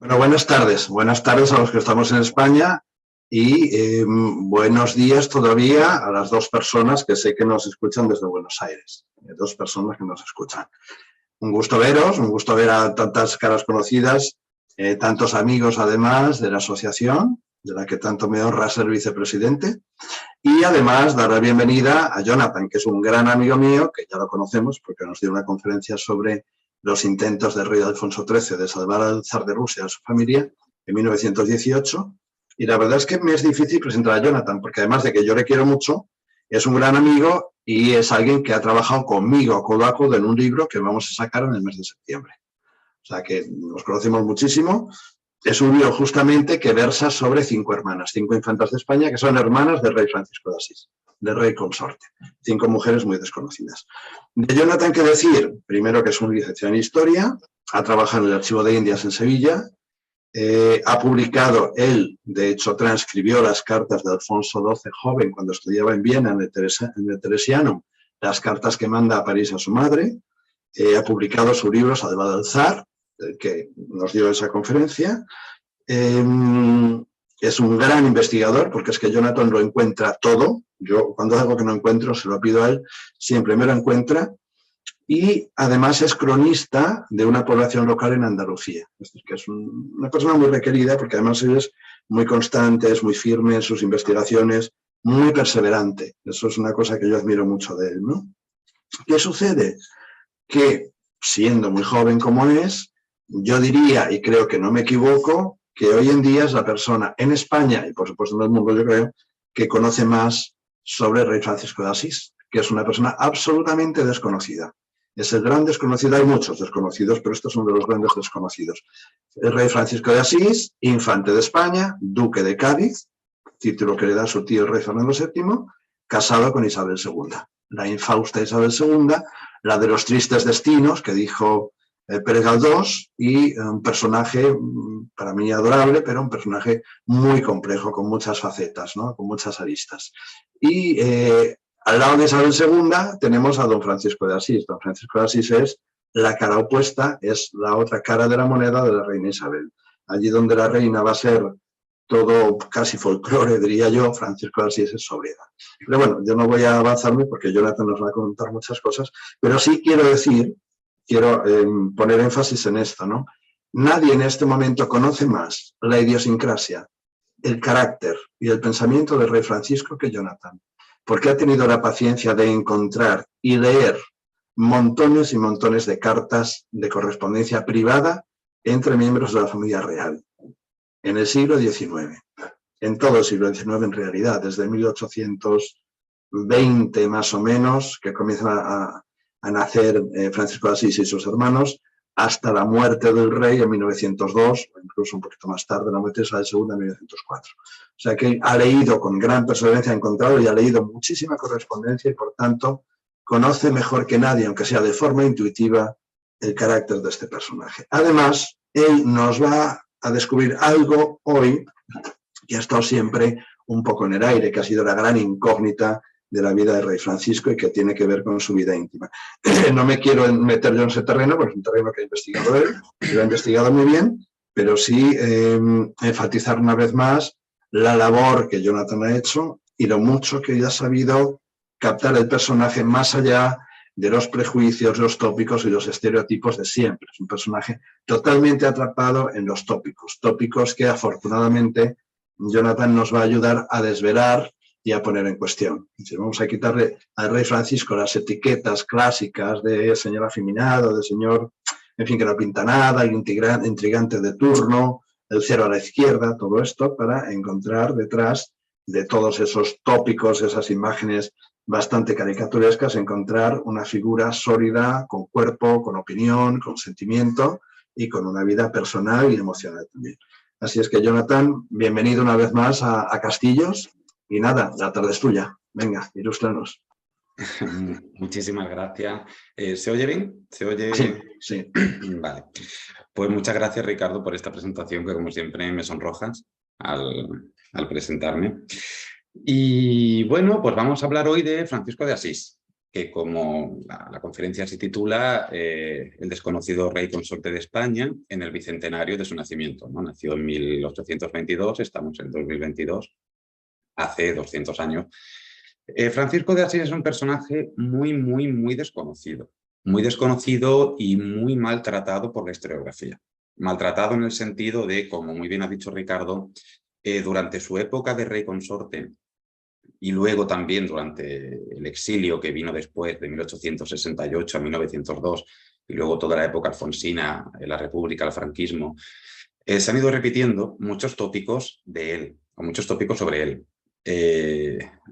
Bueno, buenas tardes a los que estamos en España y buenos días todavía a las dos personas que sé que nos escuchan desde Buenos Aires, dos personas que nos escuchan. Un gusto veros, un gusto ver a tantas caras conocidas, tantos amigos además de la asociación, de la que tanto me honra ser vicepresidente, y además dar la bienvenida a Jonathan, que es un gran amigo mío, que ya lo conocemos porque nos dio una conferencia sobre los intentos del rey Alfonso XIII de salvar al zar de Rusia a su familia en 1918. Y la verdad es que me es difícil presentar a Jonathan, porque además de que yo le quiero mucho, es un gran amigo y es alguien que ha trabajado conmigo codo a codo en un libro que vamos a sacar en el mes de septiembre. O sea que nos conocemos muchísimo. Es un libro justamente que versa sobre 5 hermanas, 5 infantas de España que son hermanas del rey Francisco de Asís, del rey consorte. 5 mujeres muy desconocidas. De Jonathan, ¿qué decir? Primero que es un licenciado en Historia, ha trabajado en el Archivo de Indias en Sevilla, ha publicado, él de hecho transcribió las cartas de Alfonso XII joven cuando estudiaba en Viena en el Teresianum, las cartas que manda a París a su madre, ha publicado su libro Salvado al Zar, que nos dio esa conferencia. Es un gran investigador, porque es que Jonathan lo encuentra todo. Yo, cuando algo que no encuentro, se lo pido a él, siempre me lo encuentra. Y además es cronista de una población local en Andalucía. Es decir, que es una persona muy requerida, porque además es muy constante, es muy firme en sus investigaciones, muy perseverante. Eso es una cosa que yo admiro mucho de él, ¿no? ¿Qué sucede? Que, siendo muy joven como es, yo diría, y creo que no me equivoco, que hoy en día es la persona en España, y por supuesto en el mundo yo creo, que conoce más sobre el rey Francisco de Asís, que es una persona absolutamente desconocida. Es el gran desconocido, hay muchos desconocidos, pero estos son de los grandes desconocidos. El rey Francisco de Asís, infante de España, duque de Cádiz, título que le da su tío el rey Fernando VII, casado con Isabel II. La infausta Isabel II, la de los tristes destinos, que dijo Pérez Galdós, y un personaje para mí adorable, pero un personaje muy complejo, con muchas facetas, ¿no? Con muchas aristas. Y al lado de Isabel II tenemos a don Francisco de Asís. Don Francisco de Asís es la cara opuesta, es la otra cara de la moneda de la reina Isabel. Allí donde la reina va a ser todo casi folclore, diría yo, Francisco de Asís es sobriedad. Pero bueno, yo no voy a avanzarme porque Jonathan nos va a contar muchas cosas, pero sí quiero decir, quiero poner énfasis en esto, ¿no? Nadie en este momento conoce más la idiosincrasia, el carácter y el pensamiento del rey Francisco que Jonathan, porque ha tenido la paciencia de encontrar y leer montones y montones de cartas de correspondencia privada entre miembros de la familia real en el siglo XIX, en todo el siglo XIX en realidad, desde 1820 más o menos, que comienzan a nacer Francisco de Asís y sus hermanos, hasta la muerte del rey en 1902, o incluso un poquito más tarde, la muerte de Isabel II en 1904. O sea que ha leído con gran perseverancia, ha encontrado y ha leído muchísima correspondencia y por tanto conoce mejor que nadie, aunque sea de forma intuitiva, el carácter de este personaje. Además, él nos va a descubrir algo hoy que ha estado siempre un poco en el aire, que ha sido la gran incógnita de la vida del rey Francisco y que tiene que ver con su vida íntima. No me quiero meter yo en ese terreno, porque es un terreno que ha investigado él, y lo ha investigado muy bien, pero sí enfatizar una vez más la labor que Jonathan ha hecho y lo mucho que ella ha sabido captar el personaje más allá de los prejuicios, los tópicos y los estereotipos de siempre. Es un personaje totalmente atrapado en los tópicos, tópicos que afortunadamente Jonathan nos va a ayudar a desvelar y a poner en cuestión. Si vamos a quitarle al rey Francisco las etiquetas clásicas de señor afeminado, de señor, en fin, que no pinta nada, el intrigante de turno, el cero a la izquierda, todo esto para encontrar detrás de todos esos tópicos, esas imágenes bastante caricaturescas, encontrar una figura sólida, con cuerpo, con opinión, con sentimiento y con una vida personal y emocional también. Así es que, Jonathan, bienvenido una vez más a Castillos y nada, la tarde es tuya. Venga, ilústranos. Muchísimas gracias. ¿Se oye bien? ¿Se oye? Sí, sí. Vale. Pues muchas gracias, Ricardo, por esta presentación que, como siempre, me sonrojas al presentarme. Y bueno, pues vamos a hablar hoy de Francisco de Asís. que como la conferencia se titula El desconocido rey consorte de España en el bicentenario de su nacimiento, ¿no? Nació en 1822, estamos en 2022, hace 200 años. Francisco de Asís es un personaje muy desconocido. Muy desconocido y muy maltratado por la historiografía. Maltratado en el sentido de, como muy bien ha dicho Ricardo, durante su época de rey consorte y luego también durante el exilio que vino después de 1868 a 1902 y luego toda la época alfonsina, la República, el franquismo, se han ido repitiendo muchos tópicos de él, o muchos tópicos sobre él.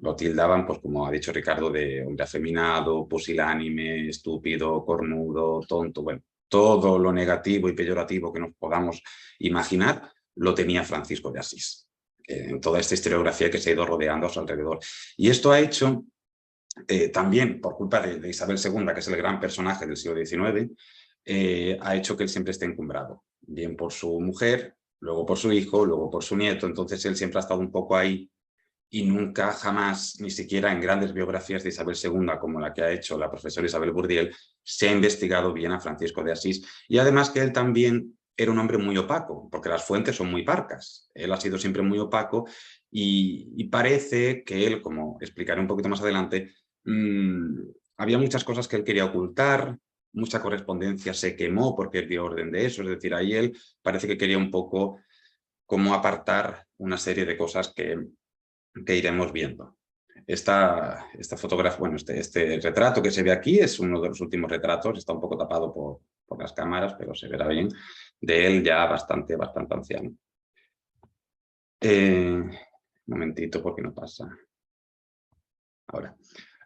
Lo tildaban, pues como ha dicho Ricardo, de hombre afeminado, pusilánime, estúpido, cornudo, tonto, bueno, todo lo negativo y peyorativo que nos podamos imaginar lo tenía Francisco de Asís, en toda esta historiografía que se ha ido rodeando a su alrededor. Y esto ha hecho, también por culpa de Isabel II, que es el gran personaje del siglo XIX, ha hecho que él siempre esté encumbrado, bien por su mujer, luego por su hijo, luego por su nieto, entonces él siempre ha estado un poco ahí y nunca jamás, ni siquiera en grandes biografías de Isabel II, como la que ha hecho la profesora Isabel Bourdiel, se ha investigado bien a Francisco de Asís. Y además que él también era un hombre muy opaco, porque las fuentes son muy parcas. Él ha sido siempre muy opaco y parece que él, como explicaré un poquito más adelante, había muchas cosas que él quería ocultar, mucha correspondencia se quemó porque él dio orden de eso, es decir, ahí él parece que quería un poco cómo apartar una serie de cosas que iremos viendo. Esta fotografía, bueno, este retrato que se ve aquí es uno de los últimos retratos, está un poco tapado por las cámaras, pero se verá bien, de él ya bastante anciano. Un momentito porque no pasa. Ahora,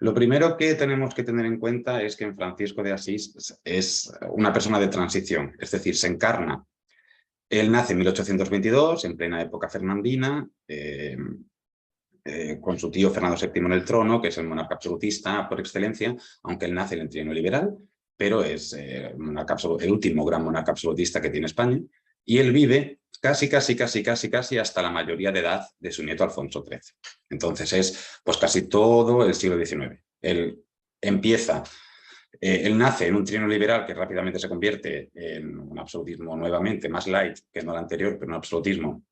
lo primero que tenemos que tener en cuenta es que en Francisco de Asís es una persona de transición, es decir, se encarna. Él nace en 1822, en plena época fernandina, con su tío Fernando VII en el trono, que es el monarca absolutista por excelencia, aunque él nace en el trienio liberal, pero es el último gran monarca absolutista que tiene España, y él vive casi hasta la mayoría de edad de su nieto Alfonso XIII. Entonces es pues casi todo el siglo XIX. Él empieza... él nace en un trienio liberal que rápidamente se convierte en un absolutismo nuevamente más light que no el anterior, pero un absolutismo.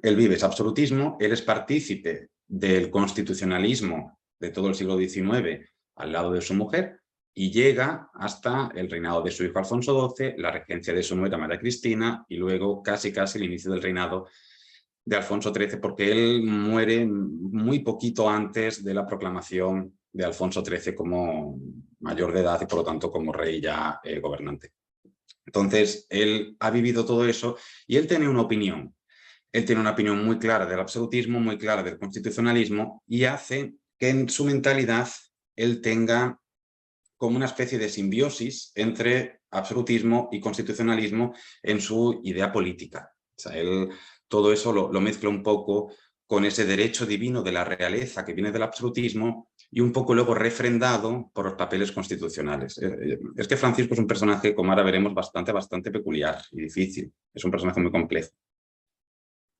Él vive ese absolutismo, él es partícipe del constitucionalismo de todo el siglo XIX al lado de su mujer y llega hasta el reinado de su hijo Alfonso XII, la regencia de su nuera María Cristina y luego casi el inicio del reinado de Alfonso XIII, porque él muere muy poquito antes de la proclamación de Alfonso XIII como mayor de edad y por lo tanto como rey ya gobernante. Entonces, él ha vivido todo eso y él tiene una opinión. Él tiene una opinión muy clara del absolutismo, muy clara del constitucionalismo y hace que en su mentalidad él tenga como una especie de simbiosis entre absolutismo y constitucionalismo en su idea política. O sea, él todo eso lo mezcla un poco con ese derecho divino de la realeza que viene del absolutismo y un poco luego refrendado por los papeles constitucionales. Es que Francisco es un personaje, como ahora veremos, bastante peculiar y difícil. Es un personaje muy complejo.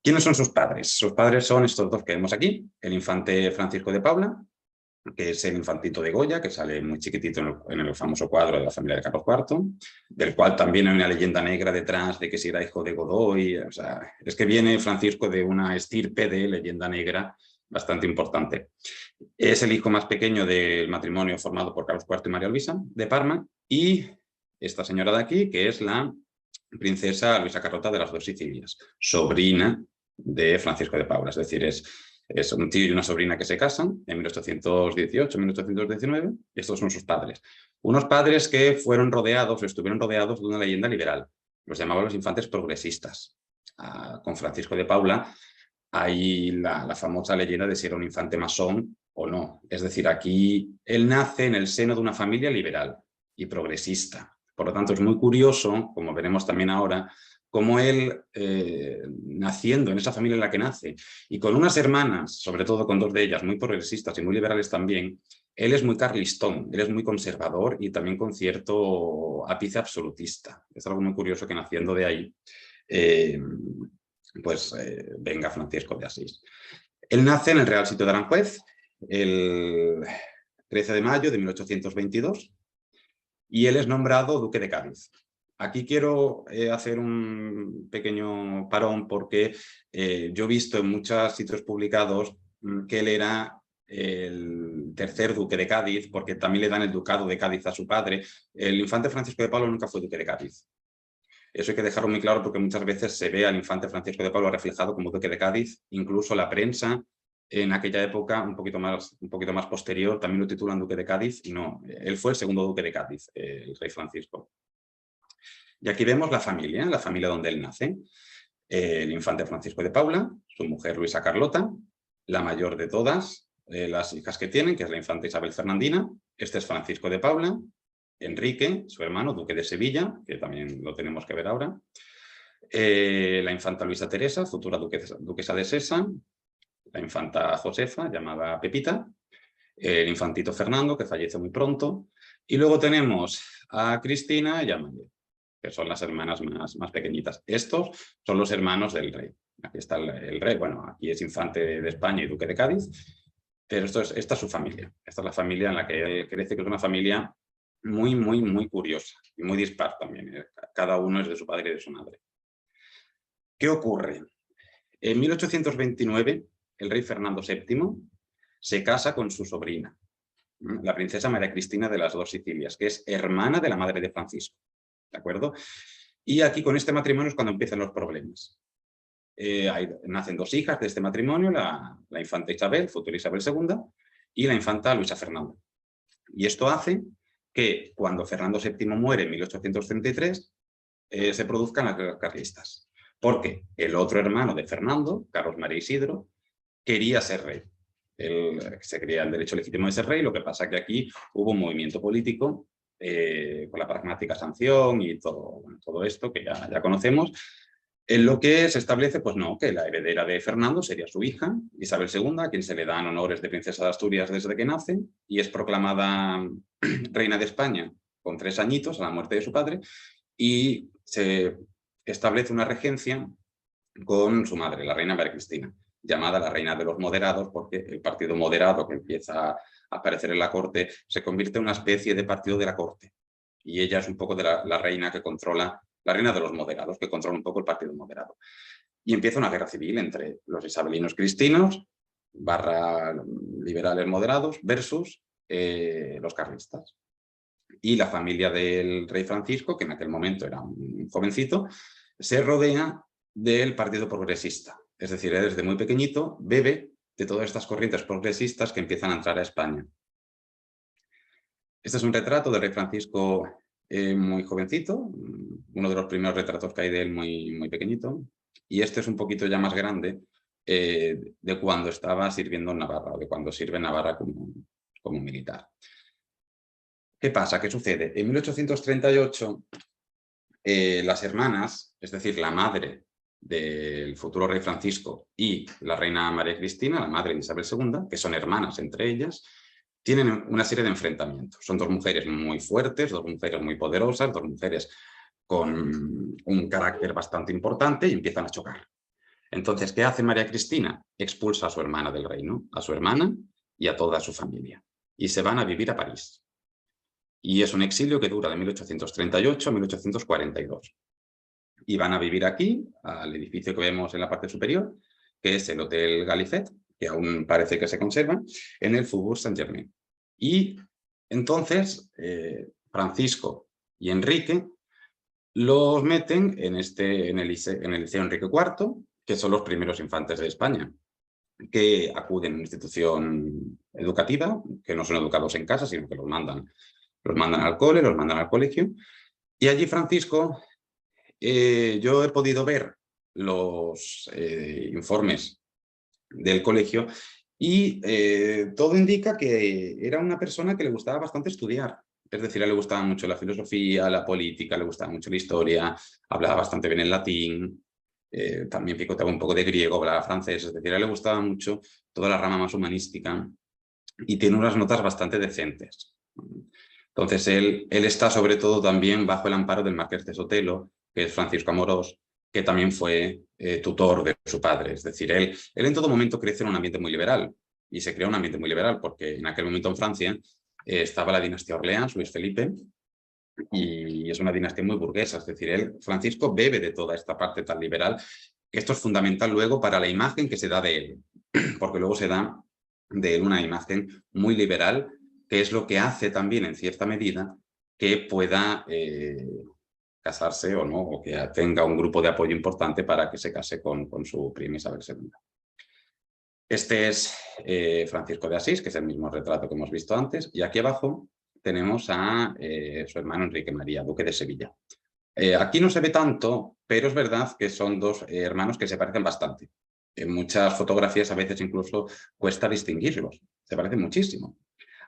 ¿Quiénes son sus padres? Sus padres son estos dos que vemos aquí, el infante Francisco de Paula, que es el infantito de Goya, que sale muy chiquitito en el famoso cuadro de la familia de Carlos IV, del cual también hay una leyenda negra detrás de que si era hijo de Godoy. O sea, es que viene Francisco de una estirpe de leyenda negra bastante importante. Es el hijo más pequeño del matrimonio formado por Carlos IV y María Luisa de Parma, y esta señora de aquí, que es la princesa Luisa Carlota de las Dos Sicilias, sobrina de Francisco de Paula, es decir, es un tío y una sobrina que se casan en 1818-1819, y estos son sus padres. Unos padres que estuvieron rodeados de una leyenda liberal, los llamaban los infantes progresistas. Con Francisco de Paula hay la famosa leyenda de si era un infante masón o no. Es decir, aquí él nace en el seno de una familia liberal y progresista. Por lo tanto, es muy curioso, como veremos también ahora, cómo él, naciendo en esa familia en la que nace, y con unas hermanas, sobre todo con dos de ellas, muy progresistas y muy liberales también, él es muy carlistón, él es muy conservador y también con cierto ápice absolutista. Es algo muy curioso que naciendo de ahí, venga Francisco de Asís. Él nace en el Real Sitio de Aranjuez, 13 de mayo de 1822, y él es nombrado duque de Cádiz. Aquí quiero hacer un pequeño parón porque yo he visto en muchos sitios publicados que él era el tercer duque de Cádiz, porque también le dan el ducado de Cádiz a su padre. El infante Francisco de Paula nunca fue duque de Cádiz. Eso hay que dejarlo muy claro porque muchas veces se ve al infante Francisco de Paula reflejado como duque de Cádiz, incluso la prensa en aquella época, un poquito más posterior, también lo titulan duque de Cádiz, y no, él fue el segundo duque de Cádiz, el rey Francisco. Y aquí vemos la familia donde él nace. El infante Francisco de Paula, su mujer Luisa Carlota, la mayor de todas las hijas que tienen, que es la infanta Isabel Fernandina. Este es Francisco de Paula, Enrique, su hermano, duque de Sevilla, que también lo tenemos que ver ahora. La infanta Luisa Teresa, futura duquesa de Sesa. La infanta Josefa, llamada Pepita. El infantito Fernando, que fallece muy pronto. Y luego tenemos a Cristina y a María, que son las hermanas más pequeñitas. Estos son los hermanos del rey. Aquí está el rey, bueno, aquí es infante de España y duque de Cádiz, pero esta es su familia. Esta es la familia en la que él crece, que es una familia muy curiosa y muy dispar también. Cada uno es de su padre y de su madre. ¿Qué ocurre? En 1829, el rey Fernando VII se casa con su sobrina, la princesa María Cristina de las Dos Sicilias, que es hermana de la madre de Francisco. ¿De acuerdo? Y aquí con este matrimonio es cuando empiezan los problemas. Nacen dos hijas de este matrimonio, la infanta Isabel, futura Isabel II, y la infanta Luisa Fernanda. Y esto hace que cuando Fernando VII muere en 1833, se produzcan las guerras carlistas. Porque el otro hermano de Fernando, Carlos María Isidro, quería ser rey. Él se creía el derecho legítimo de ser rey, lo que pasa que aquí hubo un movimiento político con la pragmática sanción y todo esto que ya conocemos, en lo que se establece, pues no, que la heredera de Fernando sería su hija, Isabel II, a quien se le dan honores de princesa de Asturias desde que nace, y es proclamada reina de España con 3 añitos a la muerte de su padre, y se establece una regencia con su madre, la reina María Cristina, llamada la reina de los moderados, porque el partido moderado que empieza a aparecer en la corte se convierte en una especie de partido de la corte. Y ella es un poco de la reina que controla, la reina de los moderados, que controla un poco el partido moderado. Y empieza una guerra civil entre los isabelinos cristinos, / liberales moderados, versus los carlistas. Y la familia del rey Francisco, que en aquel momento era un jovencito, se rodea del Partido Progresista. Es decir, desde muy pequeñito bebe de todas estas corrientes progresistas que empiezan a entrar a España. Este es un retrato del rey Francisco muy jovencito, uno de los primeros retratos que hay de él muy pequeñito, y este es un poquito ya más grande de cuando estaba sirviendo en Navarra, o de cuando sirve en Navarra como militar. ¿Qué pasa? ¿Qué sucede? En 1838 las hermanas, es decir, la madre del futuro rey Francisco y la reina María Cristina, la madre de Isabel II, que son hermanas entre ellas, tienen una serie de enfrentamientos. Son 2 mujeres muy fuertes, 2 mujeres muy poderosas, 2 mujeres con un carácter bastante importante y empiezan a chocar. Entonces, ¿qué hace María Cristina? Expulsa a su hermana del reino, a su hermana y a toda su familia. Y se van a vivir a París. Y es un exilio que dura de 1838 a 1842. Y van a vivir aquí, al edificio que vemos en la parte superior, que es el Hotel Galifet, que aún parece que se conserva, en el Faubourg Saint-Germain. Y entonces Francisco y Enrique los meten en el Liceo Enrique IV, que son los primeros infantes de España, que acuden a una institución educativa, que no son educados en casa, sino que los mandan al cole, los mandan al colegio. Y allí Francisco, yo he podido ver los informes del colegio y todo indica que era una persona que le gustaba bastante estudiar. Es decir, a él le gustaba mucho la filosofía, la política, le gustaba mucho la historia, hablaba bastante bien el latín, también picoteaba un poco de griego, hablaba francés, es decir, a él le gustaba mucho toda la rama más humanística y tiene unas notas bastante decentes. Entonces él está sobre todo también bajo el amparo del marqués de Sotelo, que es Francisco Amorós, que también fue tutor de su padre. Es decir, él en todo momento crece en un ambiente muy liberal, y se crea un ambiente muy liberal porque en aquel momento en Francia estaba la dinastía Orleans, Luis Felipe, y es una dinastía muy burguesa, es decir, Francisco bebe de toda esta parte tan liberal. Esto es fundamental luego para la imagen que se da de él, porque luego se da de él una imagen muy liberal, que es lo que hace también, en cierta medida, que pueda casarse o no, o que tenga un grupo de apoyo importante para que se case con su prima Isabel II. Este es Francisco de Asís, que es el mismo retrato que hemos visto antes, y aquí abajo tenemos a su hermano Enrique María, duque de Sevilla. Aquí no se ve tanto, pero es verdad que son dos hermanos que se parecen bastante. En muchas fotografías a veces incluso cuesta distinguirlos, se parecen muchísimo.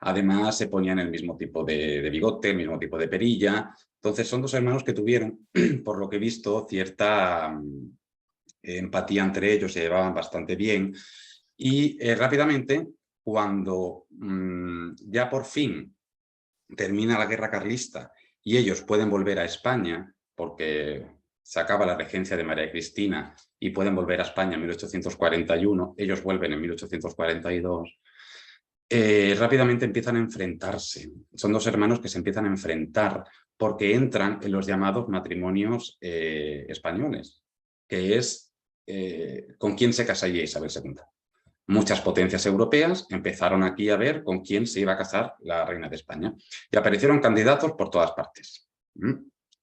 Además se ponían el mismo tipo de bigote, el mismo tipo de perilla. Entonces son dos hermanos que tuvieron, por lo que he visto, cierta empatía entre ellos, se llevaban bastante bien. Y rápidamente, cuando ya por fin termina la guerra carlista y ellos pueden volver a España, porque se acaba la regencia de María Cristina y pueden volver a España en 1841, ellos vuelven en 1842, rápidamente empiezan a enfrentarse. Son dos hermanos que se empiezan a enfrentar porque entran en los llamados matrimonios españoles, que es con quién se casaría Isabel II. Muchas potencias europeas empezaron aquí a ver con quién se iba a casar la reina de España y aparecieron candidatos por todas partes.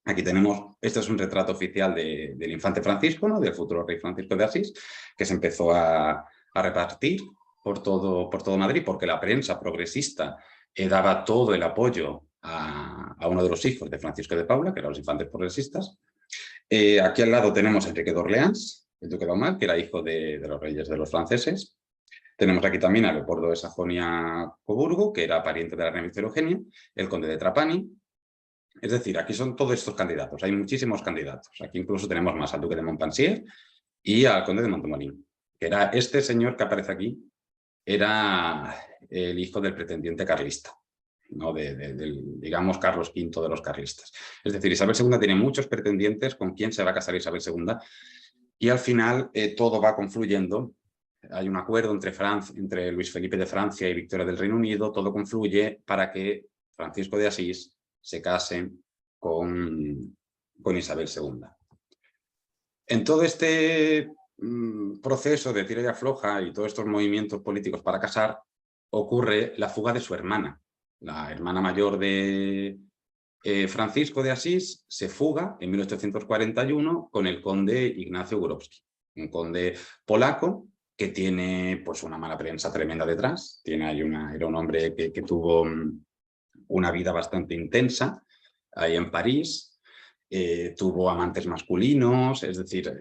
Aquí tenemos, este es un retrato oficial del infante Francisco, ¿no? Del futuro rey Francisco de Asís, que se empezó a repartir por todo Madrid, porque la prensa progresista daba todo el apoyo a uno de los hijos de Francisco de Paula, que eran los infantes progresistas. Aquí al lado tenemos a Enrique de Orleans, el duque de Aumale, que era hijo de los reyes de los franceses. Tenemos aquí también a Leopoldo de Sajonia-Coburgo, que era pariente de la reina Eugenia, el conde de Trapani. Es decir, aquí son todos estos candidatos, hay muchísimos candidatos. Aquí incluso tenemos más al duque de Montpensier y al conde de Montmorency, que era este señor que aparece aquí, era el hijo del pretendiente carlista, ¿no? del, digamos, Carlos V de los carlistas. Es decir, Isabel II tiene muchos pretendientes con quién se va a casar Isabel II y al final todo va confluyendo. Hay un acuerdo entre Luis Felipe de Francia y Victoria del Reino Unido, todo confluye para que Francisco de Asís se case con Isabel II. En todo este proceso de tira y afloja y todos estos movimientos políticos para casar, ocurre la fuga de su hermana. La hermana mayor de Francisco de Asís se fuga en 1841 con el conde Ignacio Górowski, un conde polaco que tiene pues una mala prensa tremenda detrás. Era un hombre que tuvo una vida bastante intensa ahí en París. Tuvo amantes masculinos, es decir,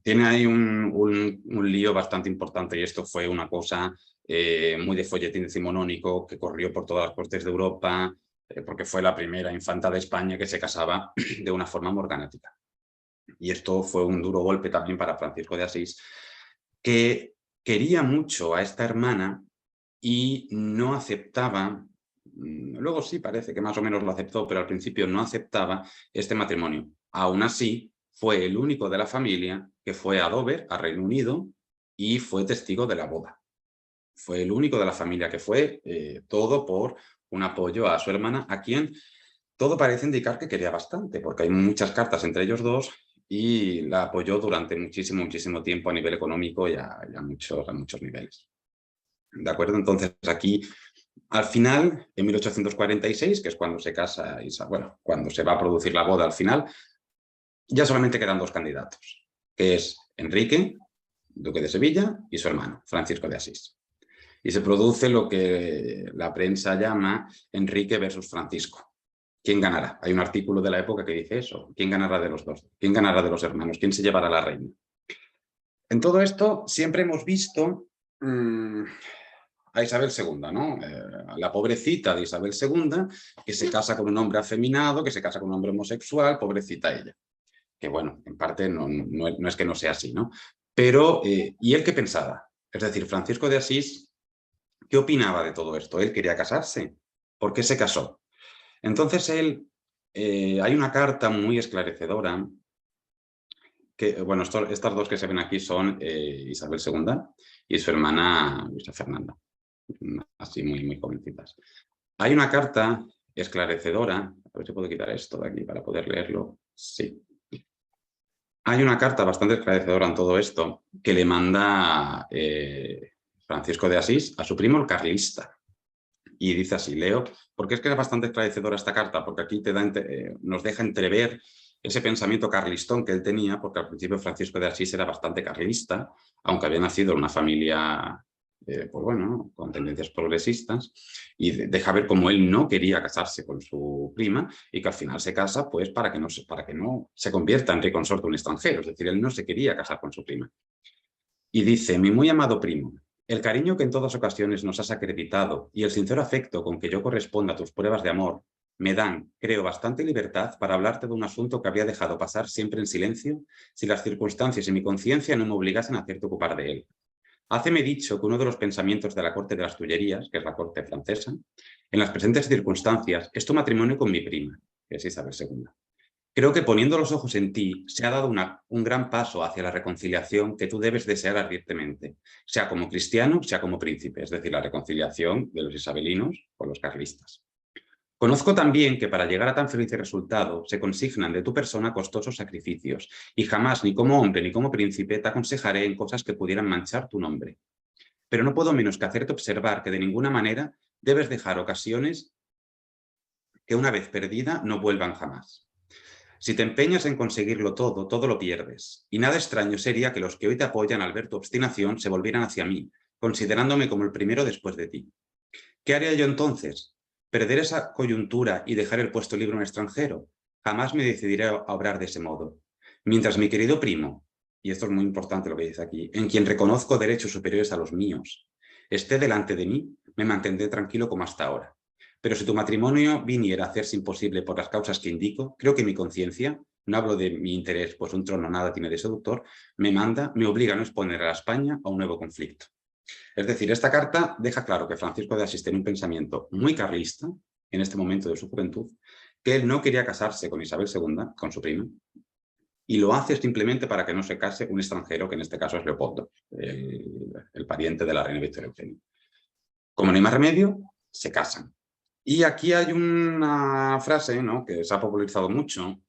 tiene ahí un lío bastante importante y esto fue una cosa muy de folletín decimonónico que corrió por todas las cortes de Europa, porque fue la primera infanta de España que se casaba de una forma morganática. Y esto fue un duro golpe también para Francisco de Asís, que quería mucho a esta hermana y no aceptaba. Luego sí parece que más o menos lo aceptó, pero al principio no aceptaba este matrimonio. Aún así, fue el único de la familia que fue a Dover, a Reino Unido, y fue testigo de la boda. Fue el único de la familia que fue, todo por un apoyo a su hermana, a quien todo parece indicar que quería bastante, porque hay muchas cartas entre ellos dos y la apoyó durante muchísimo tiempo a nivel económico y a muchos niveles. ¿De acuerdo? Entonces aquí, al final, en 1846, que es cuando se casa, cuando se va a producir la boda al final, ya solamente quedan dos candidatos, que es Enrique, duque de Sevilla, y su hermano, Francisco de Asís. Y se produce lo que la prensa llama Enrique versus Francisco. ¿Quién ganará? Hay un artículo de la época que dice eso. ¿Quién ganará de los dos? ¿Quién ganará de los hermanos? ¿Quién se llevará a la reina? En todo esto siempre hemos visto a Isabel II, ¿no? La pobrecita de Isabel II, que se casa con un hombre afeminado, que se casa con un hombre homosexual, pobrecita ella. Que bueno, en parte no es que no sea así, ¿no? Pero, ¿y él qué pensaba? Es decir, Francisco de Asís, ¿qué opinaba de todo esto? ¿Él quería casarse? ¿Por qué se casó? Entonces hay una carta muy esclarecedora, que, bueno, estas dos que se ven aquí son Isabel II y su hermana Luisa Fernanda, así muy jovencitas. Hay una carta esclarecedora, a ver si puedo quitar esto de aquí para poder leerlo. Sí. Hay una carta bastante esclarecedora en todo esto que le manda Francisco de Asís a su primo el carlista. Y dice así, leo, porque es que es bastante esclarecedora esta carta, porque aquí nos deja entrever ese pensamiento carlistón que él tenía, porque al principio Francisco de Asís era bastante carlista, aunque había nacido en una familia, pues bueno, con tendencias progresistas, y deja ver cómo él no quería casarse con su prima y que al final se casa pues para que no se convierta en rey consorte un extranjero, es decir, él no se quería casar con su prima. Y dice, mi muy amado primo, el cariño que en todas ocasiones nos has acreditado y el sincero afecto con que yo correspondo a tus pruebas de amor me dan, creo, bastante libertad para hablarte de un asunto que había dejado pasar siempre en silencio si las circunstancias y mi conciencia no me obligasen a hacerte ocupar de él. Háceme dicho que uno de los pensamientos de la corte de las Tullerías, que es la corte francesa, en las presentes circunstancias es tu matrimonio con mi prima, que es Isabel II. Creo que poniendo los ojos en ti se ha dado un gran paso hacia la reconciliación que tú debes desear ardientemente, sea como cristiano, sea como príncipe, es decir, la reconciliación de los isabelinos con los carlistas. Conozco también que para llegar a tan feliz resultado se consignan de tu persona costosos sacrificios y jamás ni como hombre ni como príncipe te aconsejaré en cosas que pudieran manchar tu nombre. Pero no puedo menos que hacerte observar que de ninguna manera debes dejar ocasiones que una vez perdida no vuelvan jamás. Si te empeñas en conseguirlo todo, todo lo pierdes. Y nada extraño sería que los que hoy te apoyan al ver tu obstinación se volvieran hacia mí, considerándome como el primero después de ti. ¿Qué haría yo entonces? ¿Perder esa coyuntura y dejar el puesto libre a un extranjero? Jamás me decidiré a obrar de ese modo. Mientras mi querido primo, y esto es muy importante lo que dice aquí, en quien reconozco derechos superiores a los míos, esté delante de mí, me mantendré tranquilo como hasta ahora. Pero si tu matrimonio viniera a hacerse imposible por las causas que indico, creo que mi conciencia, no hablo de mi interés, pues un trono nada tiene de seductor, me obliga a no exponer a España a un nuevo conflicto. Es decir, esta carta deja claro que Francisco de Asís tiene un pensamiento muy carlista en este momento de su juventud, que él no quería casarse con Isabel II, con su prima, y lo hace simplemente para que no se case un extranjero, que en este caso es Leopoldo, el pariente de la reina Victoria Eugenia. Como no hay más remedio, se casan. Y aquí hay una frase, ¿no?, que se ha popularizado mucho,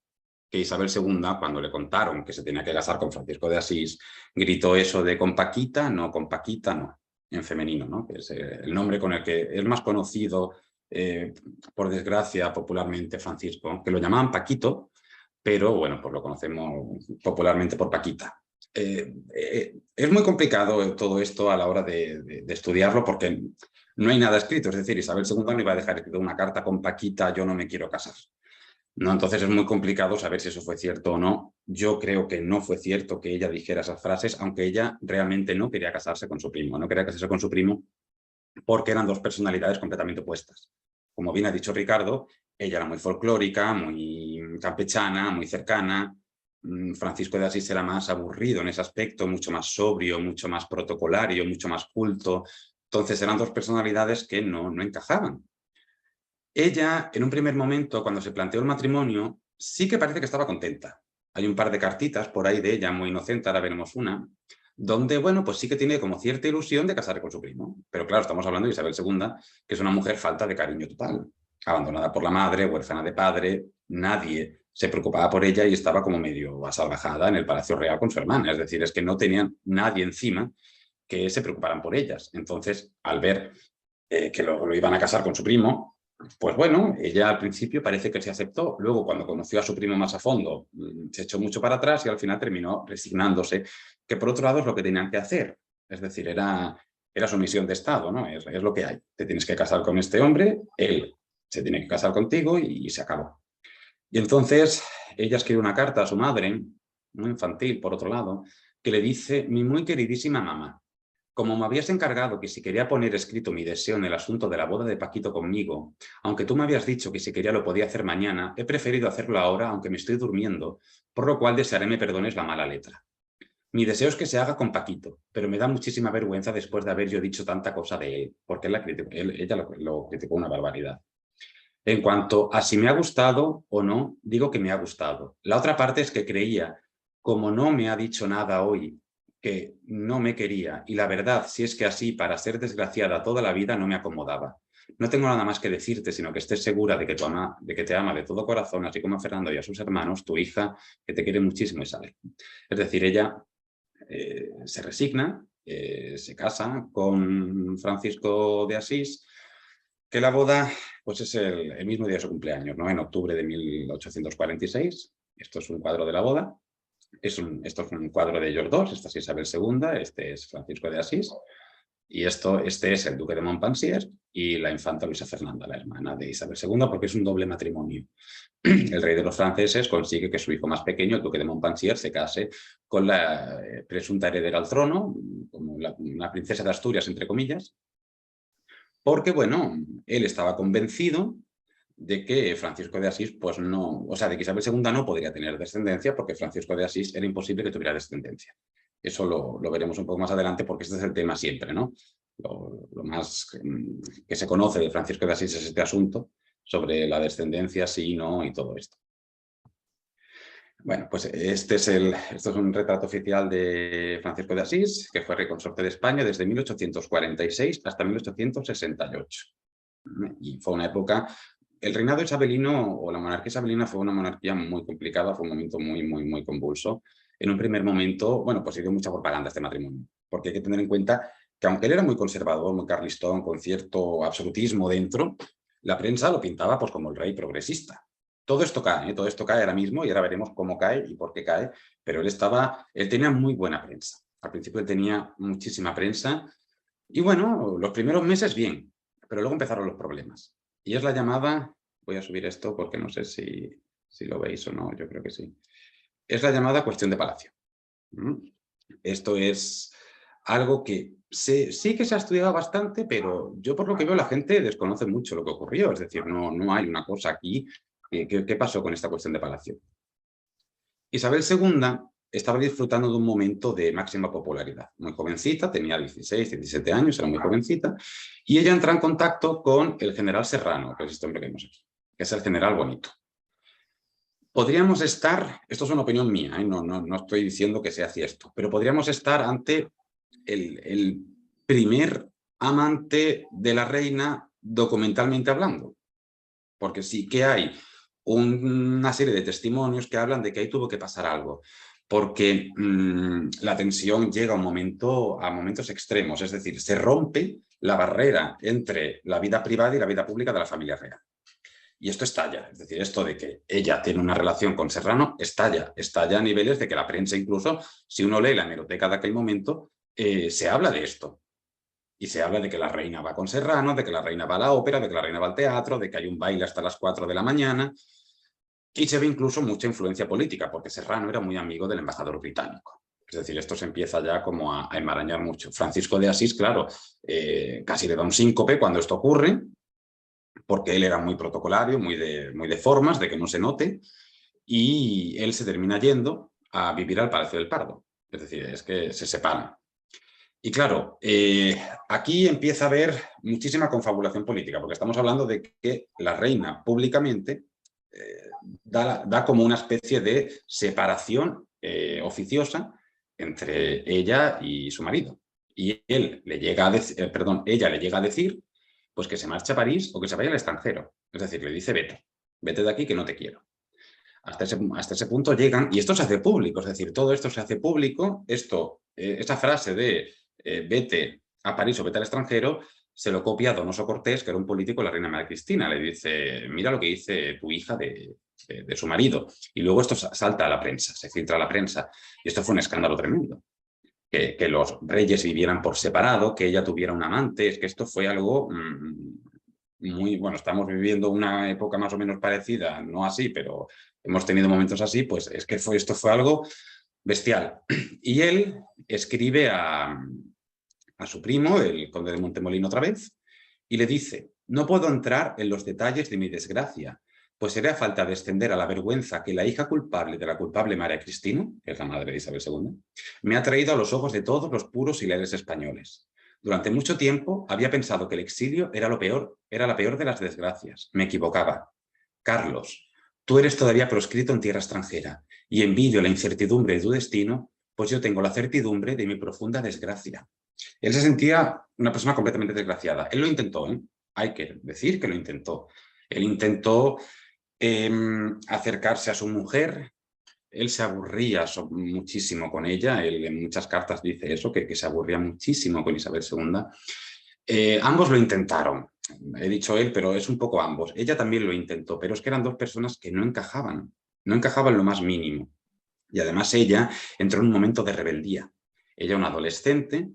que Isabel II, cuando le contaron que se tenía que casar con Francisco de Asís, gritó eso de con Paquita, no, en femenino, ¿no?, que es el nombre con el que es más conocido, por desgracia, popularmente Francisco, que lo llamaban Paquito, pero bueno, pues lo conocemos popularmente por Paquita. Es muy complicado todo esto a la hora de estudiarlo porque no hay nada escrito, es decir, Isabel II no iba a dejar escrito una carta con Paquita, yo no me quiero casar. ¿No? Entonces es muy complicado saber si eso fue cierto o no. Yo creo que no fue cierto que ella dijera esas frases, aunque ella realmente no quería casarse con su primo. No quería casarse con su primo porque eran dos personalidades completamente opuestas. Como bien ha dicho Ricardo, ella era muy folclórica, muy campechana, muy cercana. Francisco de Asís era más aburrido en ese aspecto, mucho más sobrio, mucho más protocolario, mucho más culto. Entonces eran dos personalidades que no encajaban. Ella, en un primer momento, cuando se planteó el matrimonio, sí que parece que estaba contenta. Hay un par de cartitas por ahí de ella, muy inocente, ahora veremos una, donde, bueno, pues sí que tiene como cierta ilusión de casarse con su primo. Pero claro, estamos hablando de Isabel II, que es una mujer falta de cariño total, abandonada por la madre, huérfana de padre, nadie se preocupaba por ella y estaba como medio asalvajada en el Palacio Real con su hermana. Es decir, es que no tenían nadie encima que se preocuparan por ellas. Entonces, al ver que lo iban a casar con su primo, pues bueno, ella al principio parece que se aceptó. Luego, cuando conoció a su primo más a fondo, se echó mucho para atrás y al final terminó resignándose, que por otro lado es lo que tenían que hacer. Es decir, era su misión de Estado, ¿no? Es lo que hay. Te tienes que casar con este hombre, él se tiene que casar contigo y se acabó. Y entonces ella escribe una carta a su madre, muy infantil por otro lado, que le dice: mi muy queridísima mamá, como me habías encargado que si quería poner escrito mi deseo en el asunto de la boda de Paquito conmigo, aunque tú me habías dicho que si quería lo podía hacer mañana, he preferido hacerlo ahora aunque me estoy durmiendo, por lo cual desearé me perdones la mala letra. Mi deseo es que se haga con Paquito, pero me da muchísima vergüenza después de haber yo dicho tanta cosa de él, porque ella lo criticó una barbaridad. En cuanto a si me ha gustado o no, digo que me ha gustado. La otra parte es que creía, como no me ha dicho nada hoy, que no me quería, y la verdad, si es que así, para ser desgraciada toda la vida, no me acomodaba. no tengo nada más que decirte, sino que estés segura de que te ama de todo corazón, así como a Fernando y a sus hermanos, tu hija, que te quiere muchísimo, y sale. Es decir, ella se resigna, se casa con Francisco de Asís, que la boda pues es el mismo día de su cumpleaños, ¿no? En octubre de 1846. Esto es un cuadro de la boda. Esto es un cuadro de ellos dos. Esta es Isabel II, este es Francisco de Asís. Y este es el duque de Montpensier y la infanta Luisa Fernanda, la hermana de Isabel II, porque es un doble matrimonio. El rey de los franceses consigue que su hijo más pequeño, el duque de Montpensier, se case con la presunta heredera al trono, como una princesa de Asturias, entre comillas, porque, bueno, él estaba convencido de que Francisco de Asís, pues no, o sea, de que Isabel II no podría tener descendencia, porque Francisco de Asís era imposible que tuviera descendencia. Eso lo veremos un poco más adelante, porque este es el tema siempre, ¿no? Lo más que se conoce de Francisco de Asís es este asunto sobre la descendencia, sí, no, y todo esto. Bueno, pues esto es un retrato oficial de Francisco de Asís, que fue rey consorte de España desde 1846 hasta 1868. Y fue una época... El reinado isabelino o la monarquía isabelina fue una monarquía muy complicada, fue un momento muy convulso. En un primer momento, bueno, pues se dio mucha propaganda a este matrimonio, porque hay que tener en cuenta que aunque él era muy conservador, muy carlistón, con cierto absolutismo dentro, la prensa lo pintaba pues como el rey progresista. Todo esto cae ahora mismo y ahora veremos cómo cae y por qué cae, pero él tenía muy buena prensa. Al principio él tenía muchísima prensa y bueno, los primeros meses bien, pero luego empezaron los problemas. Y es la llamada, voy a subir esto porque no sé si lo veis o no, yo creo que sí. Es la llamada cuestión de palacio. Esto es algo que sí que se ha estudiado bastante, pero yo por lo que veo la gente desconoce mucho lo que ocurrió. Es decir, no hay una cosa aquí. ¿Qué pasó con esta cuestión de palacio? Isabel II estaba disfrutando de un momento de máxima popularidad. Muy jovencita, tenía 16, 17 años, era muy jovencita, y ella entra en contacto con el general Serrano, que es este hombre que vemos aquí, que es el general Bonito. Podríamos estar, esto es una opinión mía, no estoy diciendo que sea cierto, pero podríamos estar ante el primer amante de la reina documentalmente hablando, porque sí que hay una serie de testimonios que hablan de que ahí tuvo que pasar algo, porque la tensión llega a momentos extremos, es decir, se rompe la barrera entre la vida privada y la vida pública de la familia real. Y esto estalla, es decir, esto de que ella tiene una relación con Serrano estalla a niveles de que la prensa incluso, si uno lee la hemeroteca de aquel momento, se habla de esto. Y se habla de que la reina va con Serrano, de que la reina va a la ópera, de que la reina va al teatro, de que hay un baile hasta las 4 de la mañana. Y se ve incluso mucha influencia política, porque Serrano era muy amigo del embajador británico. Es decir, esto se empieza ya como a enmarañar mucho. Francisco de Asís, claro, casi le da un síncope cuando esto ocurre, porque él era muy protocolario, muy de formas, de que no se note, y él se termina yendo a vivir al Palacio del Pardo. Es decir, es que se separan. Y claro, aquí empieza a haber muchísima confabulación política, porque estamos hablando de que la reina públicamente da como una especie de separación oficiosa entre ella y su marido. Y ella le llega a decir pues que se marche a París o que se vaya al extranjero. Es decir, le dice vete de aquí que no te quiero. Hasta ese punto llegan, y esto se hace público, es decir, todo esto se hace público, esa frase de vete a París o vete al extranjero, se lo copia Donoso Cortés, que era un político de la reina María Cristina, le dice, mira lo que dice tu hija de su marido, y luego esto salta a la prensa, se filtra a la prensa, y esto fue un escándalo tremendo. Que los reyes vivieran por separado, que ella tuviera un amante, es que esto fue algo muy, bueno, estamos viviendo una época más o menos parecida, no así, pero hemos tenido momentos así, pues es que esto fue algo bestial. Y él escribe a su primo, el conde de Montemolín otra vez, y le dice, no puedo entrar en los detalles de mi desgracia, pues sería falta de extender a la vergüenza que la hija culpable de la culpable María Cristina, que es la madre de Isabel II, me ha traído a los ojos de todos los puros y leales españoles. Durante mucho tiempo había pensado que el exilio era la peor de las desgracias. Me equivocaba. Carlos, tú eres todavía proscrito en tierra extranjera y envidio la incertidumbre de tu destino, pues yo tengo la certidumbre de mi profunda desgracia. Él se sentía una persona completamente desgraciada. Él lo intentó, hay que decir que lo intentó. Él intentó acercarse a su mujer. Él se aburría muchísimo con ella, él en muchas cartas dice eso, que se aburría muchísimo con Isabel II. Ambos lo intentaron, he dicho él, pero es un poco ambos. Ella también lo intentó, pero es que eran dos personas que no encajaban lo más mínimo. Y además ella entró en un momento de rebeldía. Ella, una adolescente,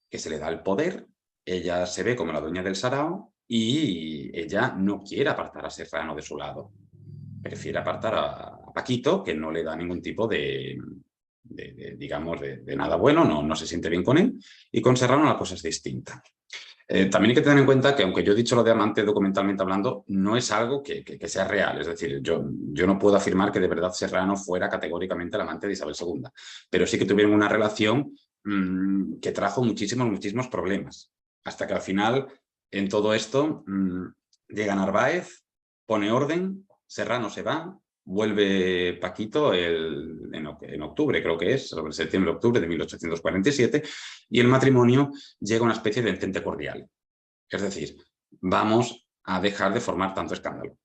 que se le da el poder, ella se ve como la dueña del sarao y ella no quiere apartar a Serrano de su lado. Prefiere apartar a Paquito, que no le da ningún tipo digamos, de nada bueno, no se siente bien con él, y con Serrano la cosa es distinta. También hay que tener en cuenta que, aunque yo he dicho lo de amante documentalmente hablando, no es algo que sea real. Es decir, yo no puedo afirmar que de verdad Serrano fuera categóricamente el amante de Isabel II, pero sí que tuvieron una relación que trajo muchísimos problemas. Hasta que al final, en todo esto, llega Narváez, pone orden, Serrano se va, vuelve Paquito en octubre, creo que es, sobre septiembre-octubre de 1847, y el matrimonio llega a una especie de entente cordial. Es decir, vamos a dejar de formar tanto escándalo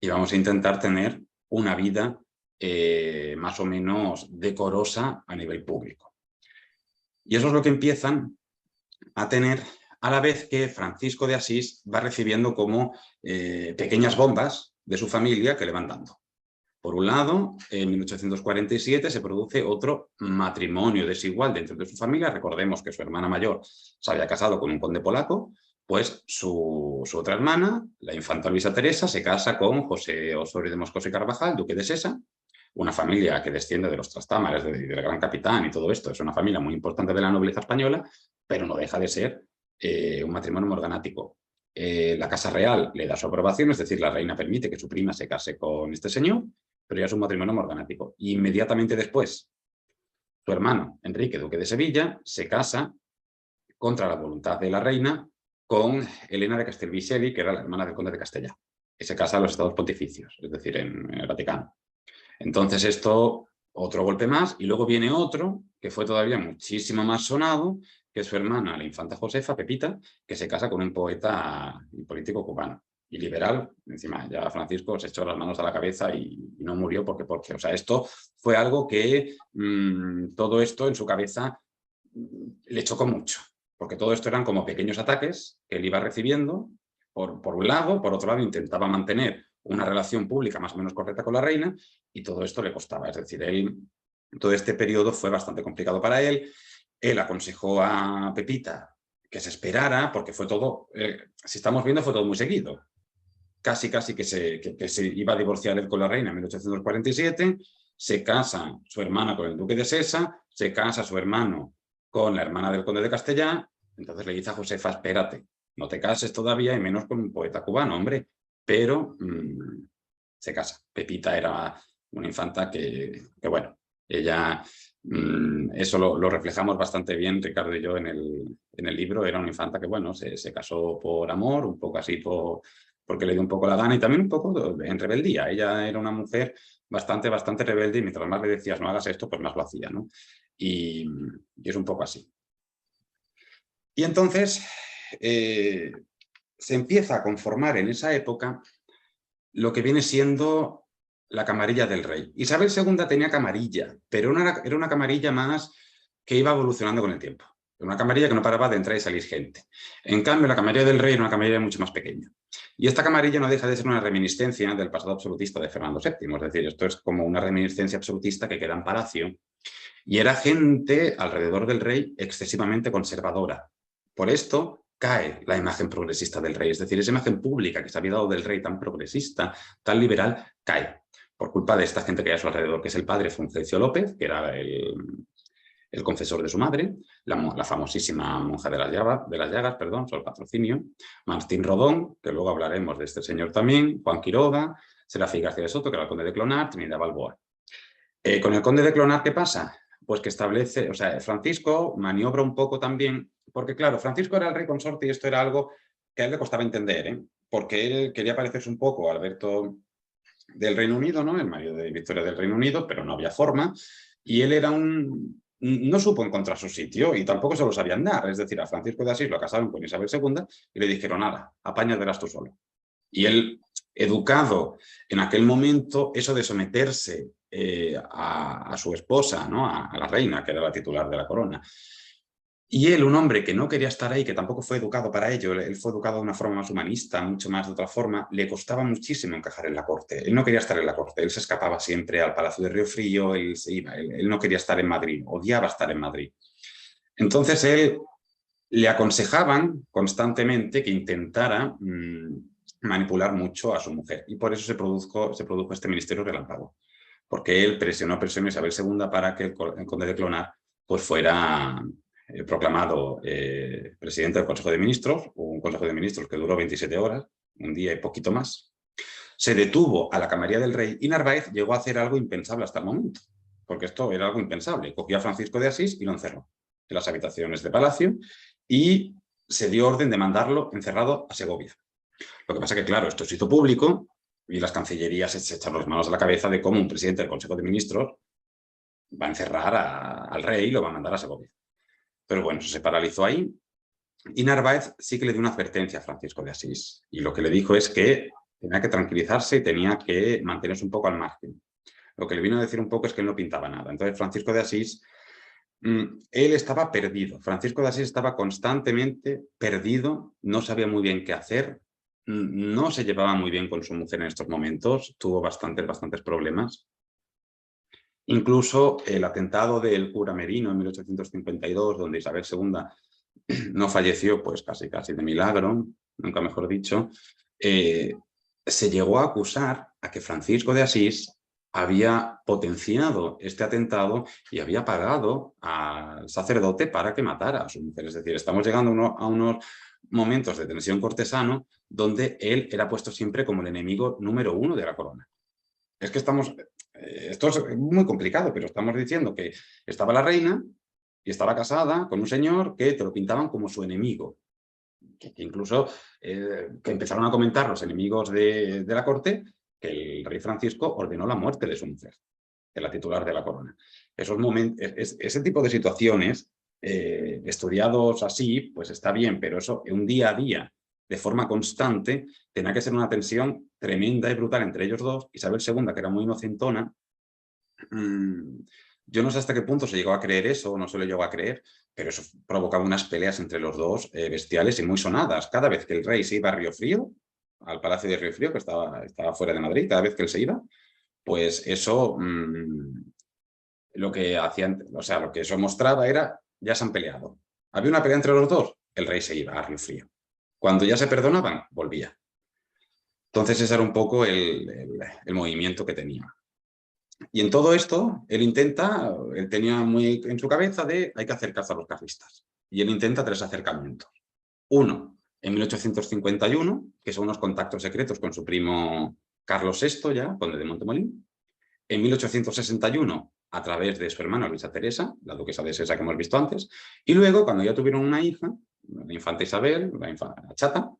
y vamos a intentar tener una vida más o menos decorosa a nivel público. Y eso es lo que empiezan a tener a la vez que Francisco de Asís va recibiendo como pequeñas bombas de su familia que le van dando. Por un lado, en 1847 se produce otro matrimonio desigual dentro de su familia. Recordemos que su hermana mayor se había casado con un conde polaco, pues su otra hermana, la infanta Luisa Teresa, se casa con José Osorio de Moscoso y Carvajal, duque de Sesa, una familia que desciende de los Trastámares, del gran capitán y todo esto. Es una familia muy importante de la nobleza española, pero no deja de ser un matrimonio morganático. La Casa Real le da su aprobación, es decir, la reina permite que su prima se case con este señor, pero ya es un matrimonio morganático. Y inmediatamente después, su hermano, Enrique, duque de Sevilla, se casa contra la voluntad de la reina con Elena de Castelvicelli, que era la hermana del conde de Castellá, que se casa a los estados pontificios, es decir, en el Vaticano. Entonces esto, otro golpe más, y luego viene otro, que fue todavía muchísimo más sonado, que es su hermana, la infanta Josefa, Pepita, que se casa con un poeta y político cubano. Y liberal, encima ya Francisco se echó las manos a la cabeza y no murió porque, o sea, esto fue algo que todo esto en su cabeza le chocó mucho, porque todo esto eran como pequeños ataques que él iba recibiendo por un lado, por otro lado intentaba mantener una relación pública más o menos correcta con la reina y todo esto le costaba, es decir, todo este periodo fue bastante complicado para él. Él aconsejó a Pepita que se esperara, porque fue todo, si estamos viendo, fue todo muy seguido. Casi que se iba a divorciar él con la reina en 1847, se casa su hermana con el duque de Sesa, se casa su hermano con la hermana del conde de Castellá, entonces le dice a Josefa, espérate, no te cases todavía y menos con un poeta cubano, hombre, pero se casa. Pepita era una infanta que bueno, ella, eso lo reflejamos bastante bien, Ricardo y yo, en el libro. Era una infanta que, bueno, se casó por amor, un poco así porque le dio un poco la gana y también un poco en rebeldía. Ella era una mujer bastante rebelde y mientras más le decías no hagas esto, pues más lo hacía, ¿no? Y es un poco así. Y entonces se empieza a conformar en esa época lo que viene siendo la camarilla del rey. Isabel II tenía camarilla, pero era una camarilla más que iba evolucionando con el tiempo. Una camarilla que no paraba de entrar y salir gente. En cambio, la camarilla del rey era una camarilla mucho más pequeña. Y esta camarilla no deja de ser una reminiscencia del pasado absolutista de Fernando VII. Es decir, esto es como una reminiscencia absolutista que queda en Palacio. Y era gente alrededor del rey excesivamente conservadora. Por esto cae la imagen progresista del rey. Es decir, esa imagen pública que se había dado del rey tan progresista, tan liberal, cae por culpa de esta gente que hay a su alrededor, que es el padre Fulgencio López, que era el confesor de su madre, la famosísima monja de las Llagas, Sor Patrocinio, Martín Rodón, que luego hablaremos de este señor también, Juan Quiroga, Serafín García de Soto, que era el conde de Clonard, Trinidad Balboa. Con el conde de Clonard, ¿qué pasa? Pues que establece, o sea, Francisco maniobra un poco también, porque claro, Francisco era el rey consorte y esto era algo que a él le costaba entender, porque él quería parecerse un poco a Alberto del Reino Unido, ¿no? El marido de Victoria del Reino Unido, pero no había forma, y él era un no supo encontrar su sitio y tampoco se lo sabían dar. Es decir, a Francisco de Asís lo casaron con Isabel II y le dijeron, nada, apáñatelas tú solo. Y él, educado en aquel momento, eso de someterse a su esposa, ¿no? a la reina, que era la titular de la corona. Y él, un hombre que no quería estar ahí, que tampoco fue educado para ello, él fue educado de una forma más humanista, mucho más de otra forma, le costaba muchísimo encajar en la corte. Él no quería estar en la corte, él se escapaba siempre al Palacio de Río Frío, él se iba, él no quería estar en Madrid, odiaba estar en Madrid. Entonces él le aconsejaban constantemente que intentara manipular mucho a su mujer y por eso se produjo este ministerio relámpago, porque él presionó a Isabel II para que el conde de Clonar pues fuera proclamado presidente del Consejo de Ministros, un Consejo de Ministros que duró 27 horas, un día y poquito más. Se detuvo a la camarilla del rey y Narváez llegó a hacer algo impensable hasta el momento, porque esto era algo impensable. Cogió a Francisco de Asís y lo encerró en las habitaciones de palacio y se dio orden de mandarlo encerrado a Segovia. Lo que pasa es que, claro, esto se hizo público y las cancillerías se echaron las manos a la cabeza de cómo un presidente del Consejo de Ministros va a encerrar al rey y lo va a mandar a Segovia. Pero bueno, eso se paralizó ahí y Narváez sí que le dio una advertencia a Francisco de Asís y lo que le dijo es que tenía que tranquilizarse y tenía que mantenerse un poco al margen. Lo que le vino a decir un poco es que él no pintaba nada. Entonces Francisco de Asís, él estaba perdido. Francisco de Asís estaba constantemente perdido, no sabía muy bien qué hacer, no se llevaba muy bien con su mujer en estos momentos, tuvo bastantes problemas. Incluso el atentado del cura Merino en 1852, donde Isabel II no falleció, pues casi de milagro, nunca mejor dicho, se llegó a acusar a que Francisco de Asís había potenciado este atentado y había pagado al sacerdote para que matara a su mujer. Es decir, estamos llegando a unos momentos de tensión cortesano donde él era puesto siempre como el enemigo número 1 de la corona. Es que esto es muy complicado, pero estamos diciendo que estaba la reina y estaba casada con un señor que te lo pintaban como su enemigo. Que incluso que empezaron a comentar los enemigos de la corte que el rey Francisco ordenó la muerte de su mujer, de la titular de la corona. Ese tipo de situaciones, estudiados así, pues está bien, pero eso un día a día, de forma constante, tenía que ser una tensión tremenda y brutal entre ellos dos. Isabel II, que era muy inocentona, yo no sé hasta qué punto se llegó a creer eso o no se lo llegó a creer, pero eso provocaba unas peleas entre los dos bestiales y muy sonadas. Cada vez que el rey se iba a Río Frío, al Palacio de Río Frío, que estaba fuera de Madrid, cada vez que él se iba, pues eso lo que hacían, o sea, lo que eso mostraba era, ya se han peleado. Había una pelea entre los dos, el rey se iba a Río Frío. Cuando ya se perdonaban, volvía. Entonces ese era un poco el movimiento que tenía. Y en todo esto, él tenía muy en su cabeza de hay que acercarse a los carlistas. Y él intenta 3 acercamientos. Uno, en 1851, que son unos contactos secretos con su primo Carlos VI, ya, conde de Montemolín. En 1861, a través de su hermana Luisa Teresa, la duquesa de Sesa que hemos visto antes. Y luego, cuando ya tuvieron una hija, la infanta Isabel, la chata,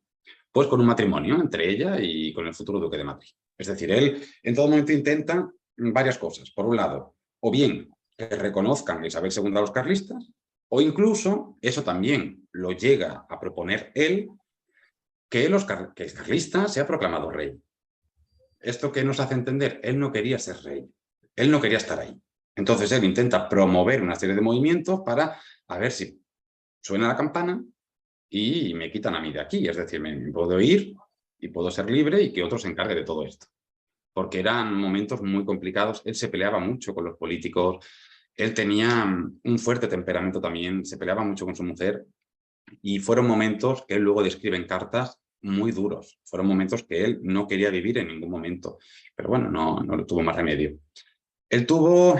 pues con un matrimonio entre ella y con el futuro duque de Madrid. Es decir, él en todo momento intenta varias cosas. Por un lado, o bien que reconozcan a Isabel II a los carlistas, o incluso, eso también lo llega a proponer él, que el carlista sea proclamado rey. ¿Esto qué nos hace entender? Él no quería ser rey, él no quería estar ahí. Entonces él intenta promover una serie de movimientos para a ver si suena la campana y me quitan a mí de aquí. Es decir, me puedo ir y puedo ser libre y que otro se encargue de todo esto. Porque eran momentos muy complicados. Él se peleaba mucho con los políticos, él tenía un fuerte temperamento también, se peleaba mucho con su mujer y fueron momentos que él luego describe en cartas muy duros. Fueron momentos que él no quería vivir en ningún momento. Pero bueno, no tuvo más remedio. Él tuvo,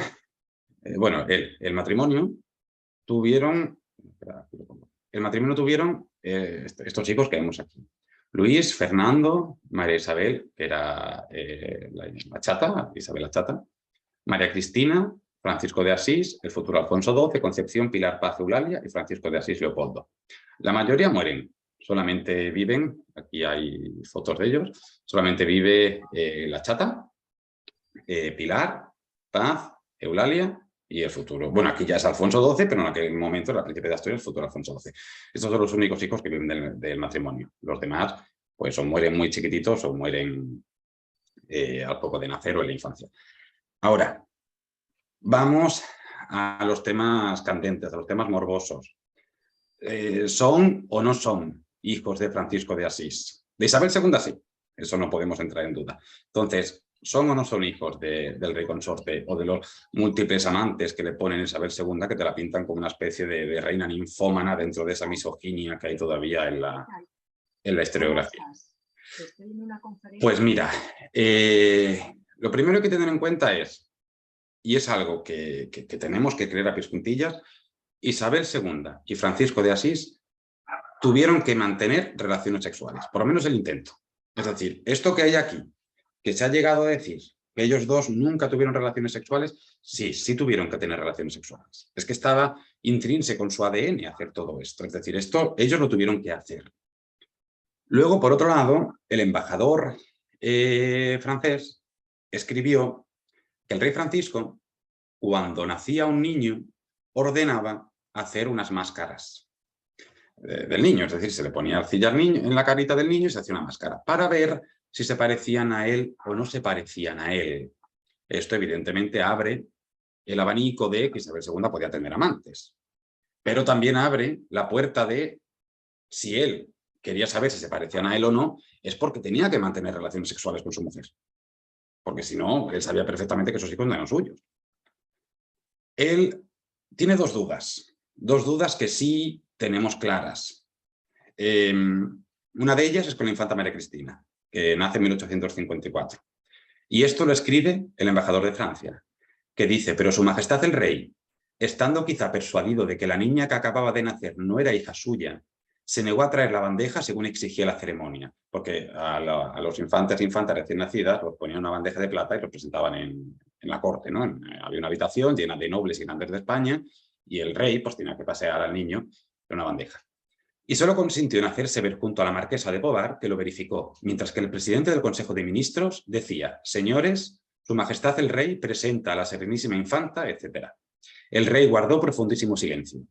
el matrimonio tuvieron, estos chicos que vemos aquí. Luis, Fernando, María Isabel, que era la chata, Isabel la chata, María Cristina, Francisco de Asís, el futuro Alfonso XII, Concepción, Pilar Paz, Eulalia y Francisco de Asís, Leopoldo. La mayoría mueren, solamente viven, aquí hay fotos de ellos, solamente vive la chata, Pilar, Paz, Eulalia y el futuro. Bueno, aquí ya es Alfonso XII, pero en aquel momento era príncipe de Asturias, el futuro Alfonso XII. Estos son los únicos hijos que viven del matrimonio. Los demás, pues o mueren muy chiquititos o mueren al poco de nacer o en la infancia. Ahora, vamos a los temas candentes, a los temas morbosos. ¿Son o no son hijos de Francisco de Asís? De Isabel II sí, eso no podemos entrar en duda. Entonces, ¿son o no son hijos del rey consorte o de los múltiples amantes que le ponen Isabel II, que te la pintan como una especie de reina ninfómana dentro de esa misoginia que hay todavía en la historiografía? Pues mira, lo primero que hay que tener en cuenta es, y es algo que tenemos que creer a pies juntillas, Isabel II y Francisco de Asís tuvieron que mantener relaciones sexuales, por lo menos el intento. Es decir, esto que hay aquí, que se ha llegado a decir que ellos dos nunca tuvieron relaciones sexuales, sí tuvieron que tener relaciones sexuales. Es que estaba intrínseco en su ADN hacer todo esto. Es decir, esto ellos lo tuvieron que hacer. Luego, por otro lado, el embajador francés escribió que el rey Francisco, cuando nacía un niño, ordenaba hacer unas máscaras del niño, es decir, se le ponía arcilla al niño, en la carita del niño y se hacía una máscara para ver si se parecían a él o no se parecían a él. Esto evidentemente abre el abanico de que Isabel II podía tener amantes, pero también abre la puerta de si él quería saber si se parecían a él o no, es porque tenía que mantener relaciones sexuales con su mujer, porque si no, él sabía perfectamente que esos hijos no eran suyos. Él tiene dos dudas que sí tenemos claras. Una de ellas es con la infanta María Cristina, que nace en 1854. Y esto lo escribe el embajador de Francia, que dice, pero su majestad el rey, estando quizá persuadido de que la niña que acababa de nacer no era hija suya, se negó a traer la bandeja según exigía la ceremonia, porque a los infantes e infantas recién nacidas los ponían una bandeja de plata y los presentaban en la corte, ¿no? Había una habitación llena de nobles y grandes de España y el rey pues tenía que pasear al niño en una bandeja. Y solo consintió en hacerse ver junto a la marquesa de Pobar, que lo verificó, mientras que el presidente del Consejo de Ministros decía, señores, su majestad el rey presenta a la serenísima infanta, etc. El rey guardó profundísimo silencio.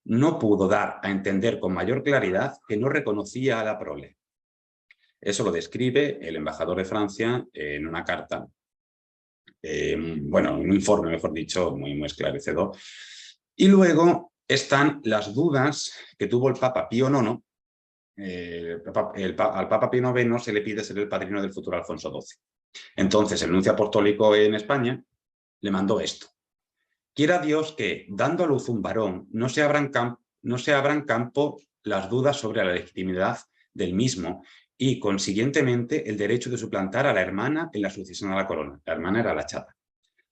No pudo dar a entender con mayor claridad que no reconocía a la prole. Eso lo describe el embajador de Francia en una carta, bueno, un informe, mejor dicho, muy esclarecedor. Y luego están las dudas que tuvo el Papa Pío IX. Al Papa Pío IX se le pide ser el padrino del futuro Alfonso XII. Entonces, el nuncio apostólico en España le mandó esto. Quiera Dios que, dando a luz un varón, no se abran campo las dudas sobre la legitimidad del mismo y, consiguientemente, el derecho de suplantar a la hermana en la sucesión a la corona. La hermana era la chata.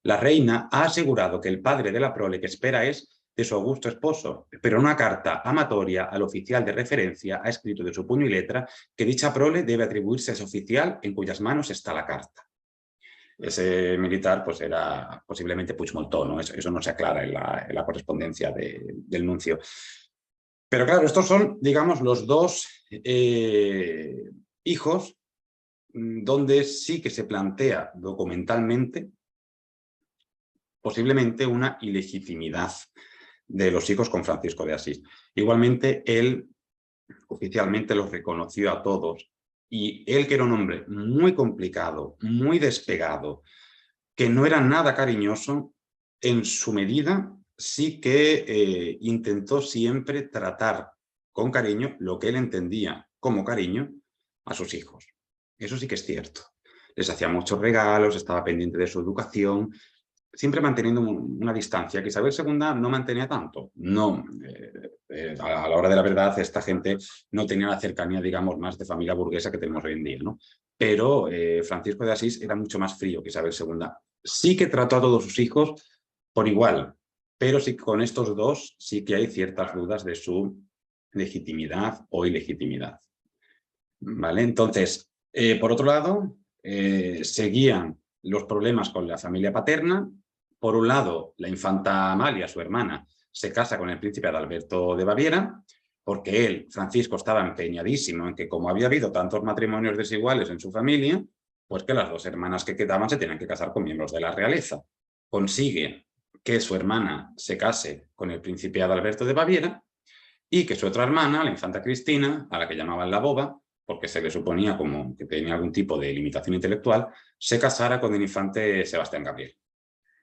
La reina ha asegurado que el padre de la prole que espera es de su augusto esposo, pero en una carta amatoria al oficial de referencia ha escrito de su puño y letra que dicha prole debe atribuirse a ese oficial en cuyas manos está la carta. Ese militar pues era posiblemente Puigdemont, ¿no? Eso no se aclara en la correspondencia del nuncio. Pero claro, estos son, digamos, los dos hijos donde sí que se plantea documentalmente posiblemente una ilegitimidad de los hijos con Francisco de Asís. Igualmente, él oficialmente los reconoció a todos y él, que era un hombre muy complicado, muy despegado, que no era nada cariñoso, en su medida sí que intentó siempre tratar con cariño lo que él entendía como cariño a sus hijos. Eso sí que es cierto. Les hacía muchos regalos, estaba pendiente de su educación, siempre manteniendo una distancia que Isabel II no mantenía tanto. No, a la hora de la verdad, esta gente no tenía la cercanía, digamos, más de familia burguesa que tenemos hoy en día, ¿no? Pero Francisco de Asís era mucho más frío que Isabel II. Sí que trató a todos sus hijos por igual, pero sí con estos dos sí que hay ciertas dudas de su legitimidad o ilegitimidad. ¿Vale? Entonces, por otro lado, seguían los problemas con la familia paterna. Por un lado, la infanta Amalia, su hermana, se casa con el príncipe Adalberto de Baviera, porque él, Francisco, estaba empeñadísimo en que, como había habido tantos matrimonios desiguales en su familia, pues que las dos hermanas que quedaban se tenían que casar con miembros de la realeza. Consigue que su hermana se case con el príncipe Adalberto de Baviera y que su otra hermana, la infanta Cristina, a la que llamaban la boba, porque se le suponía como que tenía algún tipo de limitación intelectual, se casara con el infante Sebastián Gabriel.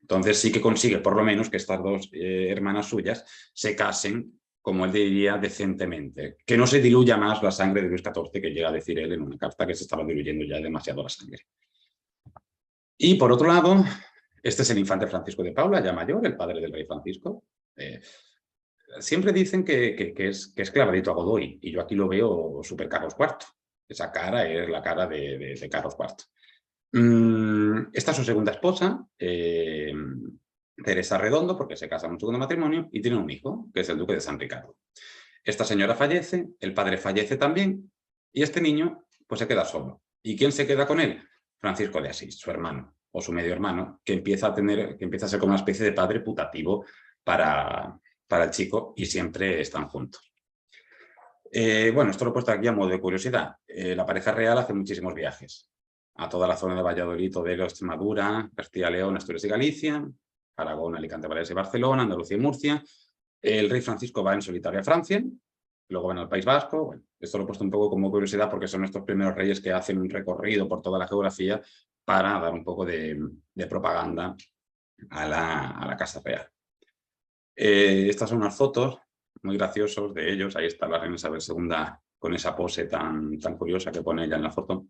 Entonces sí que consigue por lo menos que estas dos hermanas suyas se casen, como él diría, decentemente. Que no se diluya más la sangre de Luis XIV, que llega a decir él en una carta que se estaba diluyendo ya demasiado la sangre. Y por otro lado, este es el infante Francisco de Paula, ya mayor, el padre del rey Francisco. Siempre dicen que es clavadito a Godoy, y yo aquí lo veo súper Carlos IV. Esa cara es la cara de Carlos IV. Esta es su segunda esposa, Teresa Redondo, porque se casa en un segundo matrimonio y tiene un hijo, que es el duque de San Ricardo. Esta señora fallece, el padre fallece también, y este niño pues se queda solo. ¿Y quién se queda con él? Francisco de Asís, su hermano, o su medio hermano, que empieza a ser como una especie de padre putativo para el chico, y siempre están juntos. Bueno, esto lo he puesto aquí a modo de curiosidad. La pareja real hace muchísimos viajes a toda la zona de Valladolid, Toledo, Extremadura, Castilla y León, Asturias y Galicia, Aragón, Alicante, Baleares y Barcelona, Andalucía y Murcia. El rey Francisco va en solitario a Francia, luego van al País Vasco. Bueno, esto lo he puesto un poco como curiosidad porque son estos primeros reyes que hacen un recorrido por toda la geografía para dar un poco de propaganda a la Casa Real. Estas son unas fotos muy graciosos de ellos. Ahí está la reina Isabel II con esa pose tan curiosa que pone ella en la foto.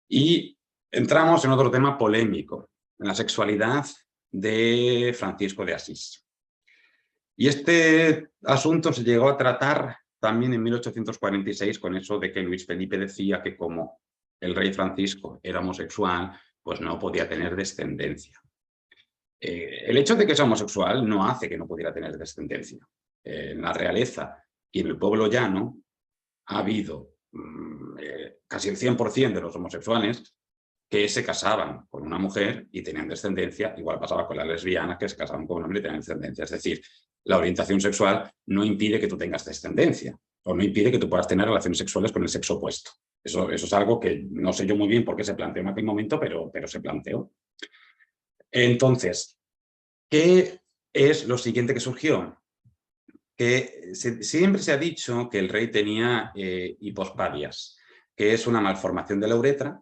Y entramos en otro tema polémico, en la sexualidad de Francisco de Asís. Y este asunto se llegó a tratar también en 1846 con eso de que Luis Felipe decía que como el rey Francisco era homosexual, pues no podía tener descendencia. El hecho de que sea homosexual no hace que no pudiera tener descendencia. En la realeza y en el pueblo llano ha habido casi el 100% de los homosexuales que se casaban con una mujer y tenían descendencia. Igual pasaba con las lesbianas que se casaban con un hombre y tenían descendencia. Es decir, la orientación sexual no impide que tú tengas descendencia o no impide que tú puedas tener relaciones sexuales con el sexo opuesto. Eso es algo que no sé yo muy bien por qué se planteó en aquel momento, pero se planteó. Entonces, ¿qué es lo siguiente que surgió? Que siempre se ha dicho que el rey tenía hipospadias, que es una malformación de la uretra,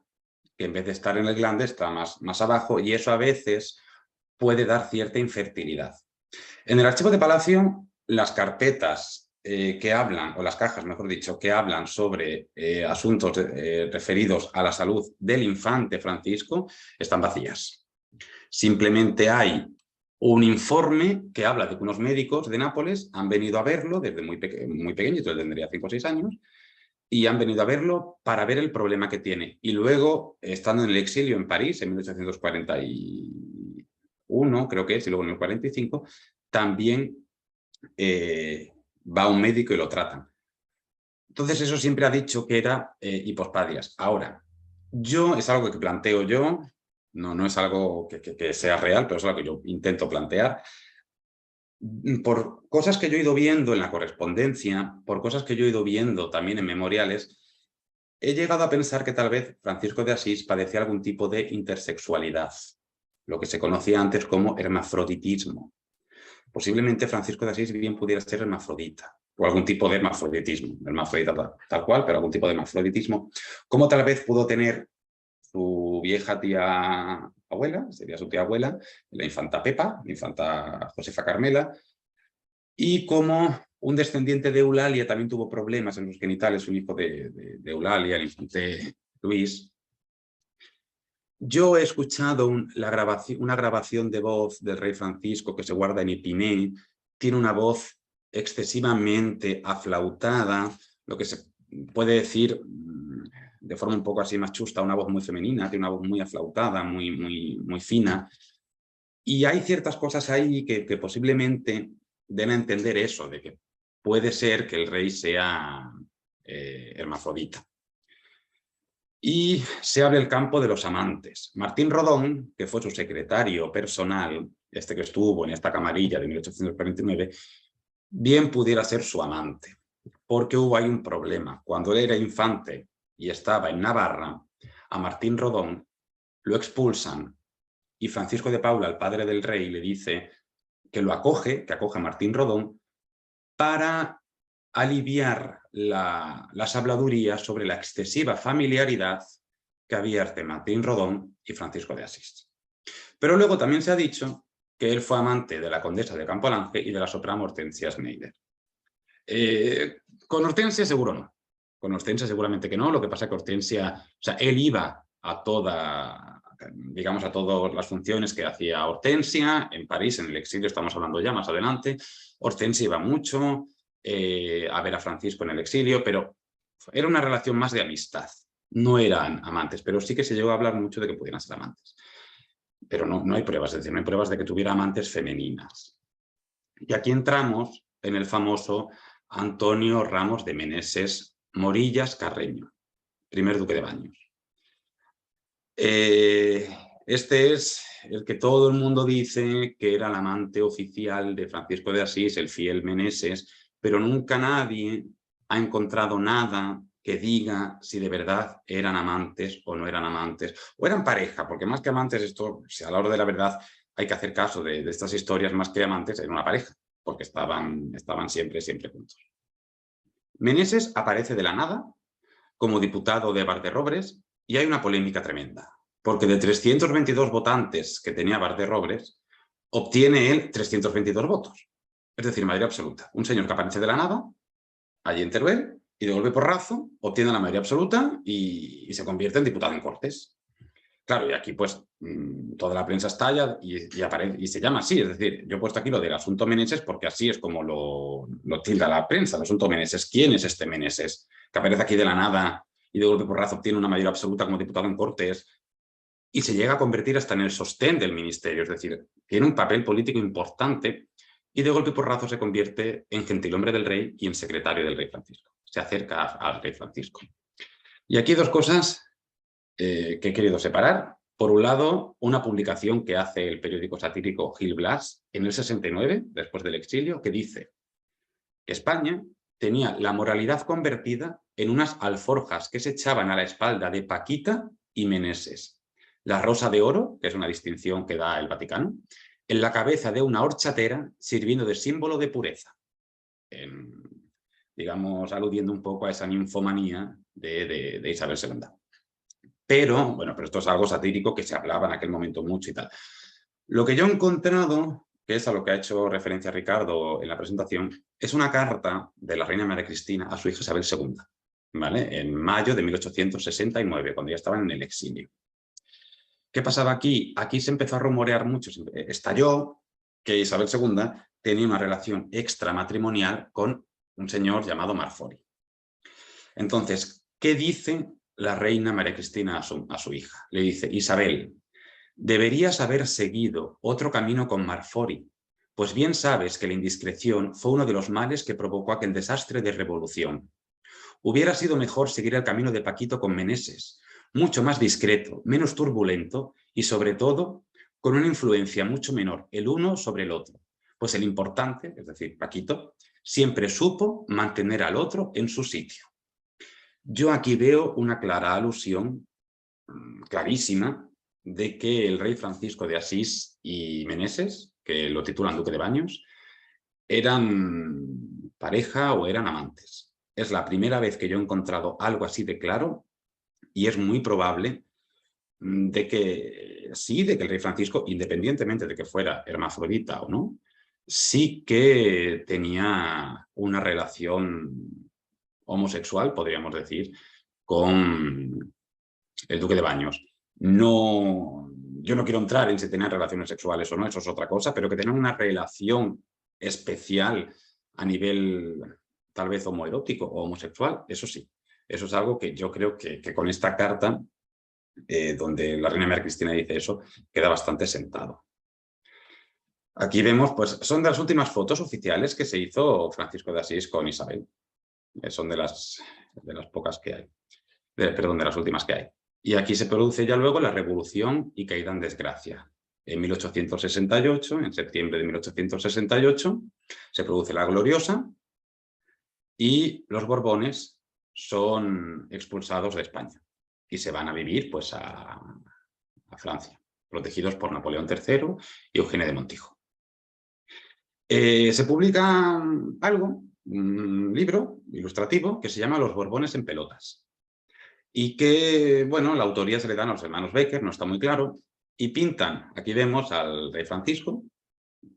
que en vez de estar en el glande está más abajo, y eso a veces puede dar cierta infertilidad. En el archivo de Palacio, las carpetas que hablan, o las cajas, mejor dicho, que hablan sobre asuntos referidos a la salud del infante Francisco, están vacías. Simplemente hay un informe que habla de que unos médicos de Nápoles han venido a verlo desde muy pequeño, entonces tendría 5 o 6 años, y han venido a verlo para ver el problema que tiene. Y luego, estando en el exilio en París, en 1841, creo que es, y luego en el 45, también va un médico y lo tratan. Entonces, eso siempre ha dicho que era hipospadias. Ahora, es algo que planteo yo, no es algo que sea real, pero es algo que yo intento plantear. Por cosas que yo he ido viendo en la correspondencia, por cosas que yo he ido viendo también en memoriales, he llegado a pensar que tal vez Francisco de Asís padecía algún tipo de intersexualidad, lo que se conocía antes como hermafroditismo. Posiblemente Francisco de Asís bien pudiera ser hermafrodita, o algún tipo de hermafroditismo, hermafrodita tal cual, pero algún tipo de hermafroditismo, como tal vez pudo tener su vieja tía abuela, sería su tía abuela, la infanta Pepa, la infanta Josefa Carmela, y como un descendiente de Eulalia también tuvo problemas en los genitales, un hijo de Eulalia, el infante Luis. Yo he escuchado una grabación de voz del rey Francisco que se guarda en Epinay. Tiene una voz excesivamente aflautada, lo que se puede decir de forma un poco así más chusta, una voz muy femenina, tiene una voz muy aflautada, muy fina. Y hay ciertas cosas ahí que posiblemente den a entender eso, de que puede ser que el rey sea hermafrodita. Y se abre el campo de los amantes. Martín Rodón, que fue su secretario personal, que estuvo en esta camarilla de 1849, bien pudiera ser su amante, porque hubo ahí un problema. Cuando él era infante y estaba en Navarra, a Martín Rodón lo expulsan y Francisco de Paula, el padre del rey, le dice que lo acoge, que acoge a Martín Rodón, para aliviar las habladurías sobre la excesiva familiaridad que había entre Martín Rodón y Francisco de Asís. Pero luego también se ha dicho que él fue amante de la condesa de Campolange y de la soprano Hortensia Schneider. Con Hortensia seguro no. Con Hortensia seguramente que no. Lo que pasa es que Hortensia, o sea, él iba a digamos, a todas las funciones que hacía Hortensia en París, en el exilio, estamos hablando ya más adelante. Hortensia iba mucho a ver a Francisco en el exilio, pero era una relación más de amistad. No eran amantes, pero sí que se llegó a hablar mucho de que pudieran ser amantes. Pero no hay pruebas, es decir, no hay pruebas de que tuviera amantes femeninas. Y aquí entramos en el famoso Antonio Ramos de Meneses Morillas Carreño, primer duque de Baños. Este es el que todo el mundo dice que era el amante oficial de Francisco de Asís, el fiel Meneses, pero nunca nadie ha encontrado nada que diga si de verdad eran amantes o no eran amantes, o eran pareja, porque más que amantes, esto, si a la hora de la verdad hay que hacer caso de estas historias, más que amantes, era una pareja, porque estaban siempre juntos. Meneses aparece de la nada como diputado de Valderrobres y hay una polémica tremenda, porque de 322 votantes que tenía Valderrobres, obtiene él 322 votos, es decir, mayoría absoluta. Un señor que aparece de la nada, allí en Teruel, y de golpe porrazo obtiene la mayoría absoluta y se convierte en diputado en Cortes. Claro, y aquí pues toda la prensa estalla y se llama así, es decir, yo he puesto aquí lo del asunto Meneses porque así es como lo tilda la prensa, el asunto Meneses. ¿Quién es este Meneses? Que aparece aquí de la nada y de golpe porrazo obtiene una mayoría absoluta como diputado en Cortes y se llega a convertir hasta en el sostén del ministerio, es decir, tiene un papel político importante y de golpe porrazo se convierte en gentilhombre del rey y en secretario del rey Francisco. Se acerca al rey Francisco. Y aquí dos cosas que he querido separar. Por un lado, una publicación que hace el periódico satírico Gil Blas en el 69, después del exilio, que dice que España tenía la moralidad convertida en unas alforjas que se echaban a la espalda de Paquita y Meneses. La rosa de oro, que es una distinción que da el Vaticano, en la cabeza de una horchatera sirviendo de símbolo de pureza. Digamos, aludiendo un poco a esa ninfomanía de Isabel II. Pero, bueno, pero esto es algo satírico que se hablaba en aquel momento mucho y tal. Lo que yo he encontrado, que es a lo que ha hecho referencia Ricardo en la presentación, es una carta de la reina María Cristina a su hija Isabel II, ¿vale? En mayo de 1869, cuando ya estaban en el exilio. ¿Qué pasaba aquí? Aquí se empezó a rumorear mucho, estalló que Isabel II tenía una relación extramatrimonial con un señor llamado Marfori. Entonces, ¿qué dice la reina María Cristina a su hija? Le dice: Isabel, deberías haber seguido otro camino con Marfori, pues bien sabes que la indiscreción fue uno de los males que provocó aquel desastre de revolución. Hubiera sido mejor seguir el camino de Paquito con Meneses, mucho más discreto, menos turbulento y, sobre todo, con una influencia mucho menor el uno sobre el otro, pues el importante, es decir, Paquito, siempre supo mantener al otro en su sitio. Yo aquí veo una clara alusión, clarísima, de que el rey Francisco de Asís y Meneses, que lo titulan Duque de Baños, eran pareja o eran amantes. Es la primera vez que yo he encontrado algo así de claro y es muy probable de que sí, de que el rey Francisco, independientemente de que fuera hermafrodita o no, sí que tenía una relación homosexual, podríamos decir, con el Duque de Baños. No, yo no quiero entrar en si tenían relaciones sexuales o no, eso es otra cosa, pero que tenían una relación especial a nivel tal vez homoerótico o homosexual, eso sí. Eso es algo que yo creo que con esta carta, donde la reina María Cristina dice eso, queda bastante sentado. Aquí vemos, pues son de las últimas fotos oficiales que se hizo Francisco de Asís con Isabel. Son de las pocas que hay. Perdón, de las últimas que hay. Y aquí se produce ya luego la revolución y caída en desgracia. En 1868, en septiembre de 1868, se produce la Gloriosa y los Borbones son expulsados de España y se van a vivir pues, a Francia. protegidos por Napoleón III y Eugenia de Montijo. Se publica un libro ilustrativo que se llama Los Borbones en pelotas, y que, bueno, la autoría se le dan a los hermanos Becker, no está muy claro, y pintan, aquí vemos al rey Francisco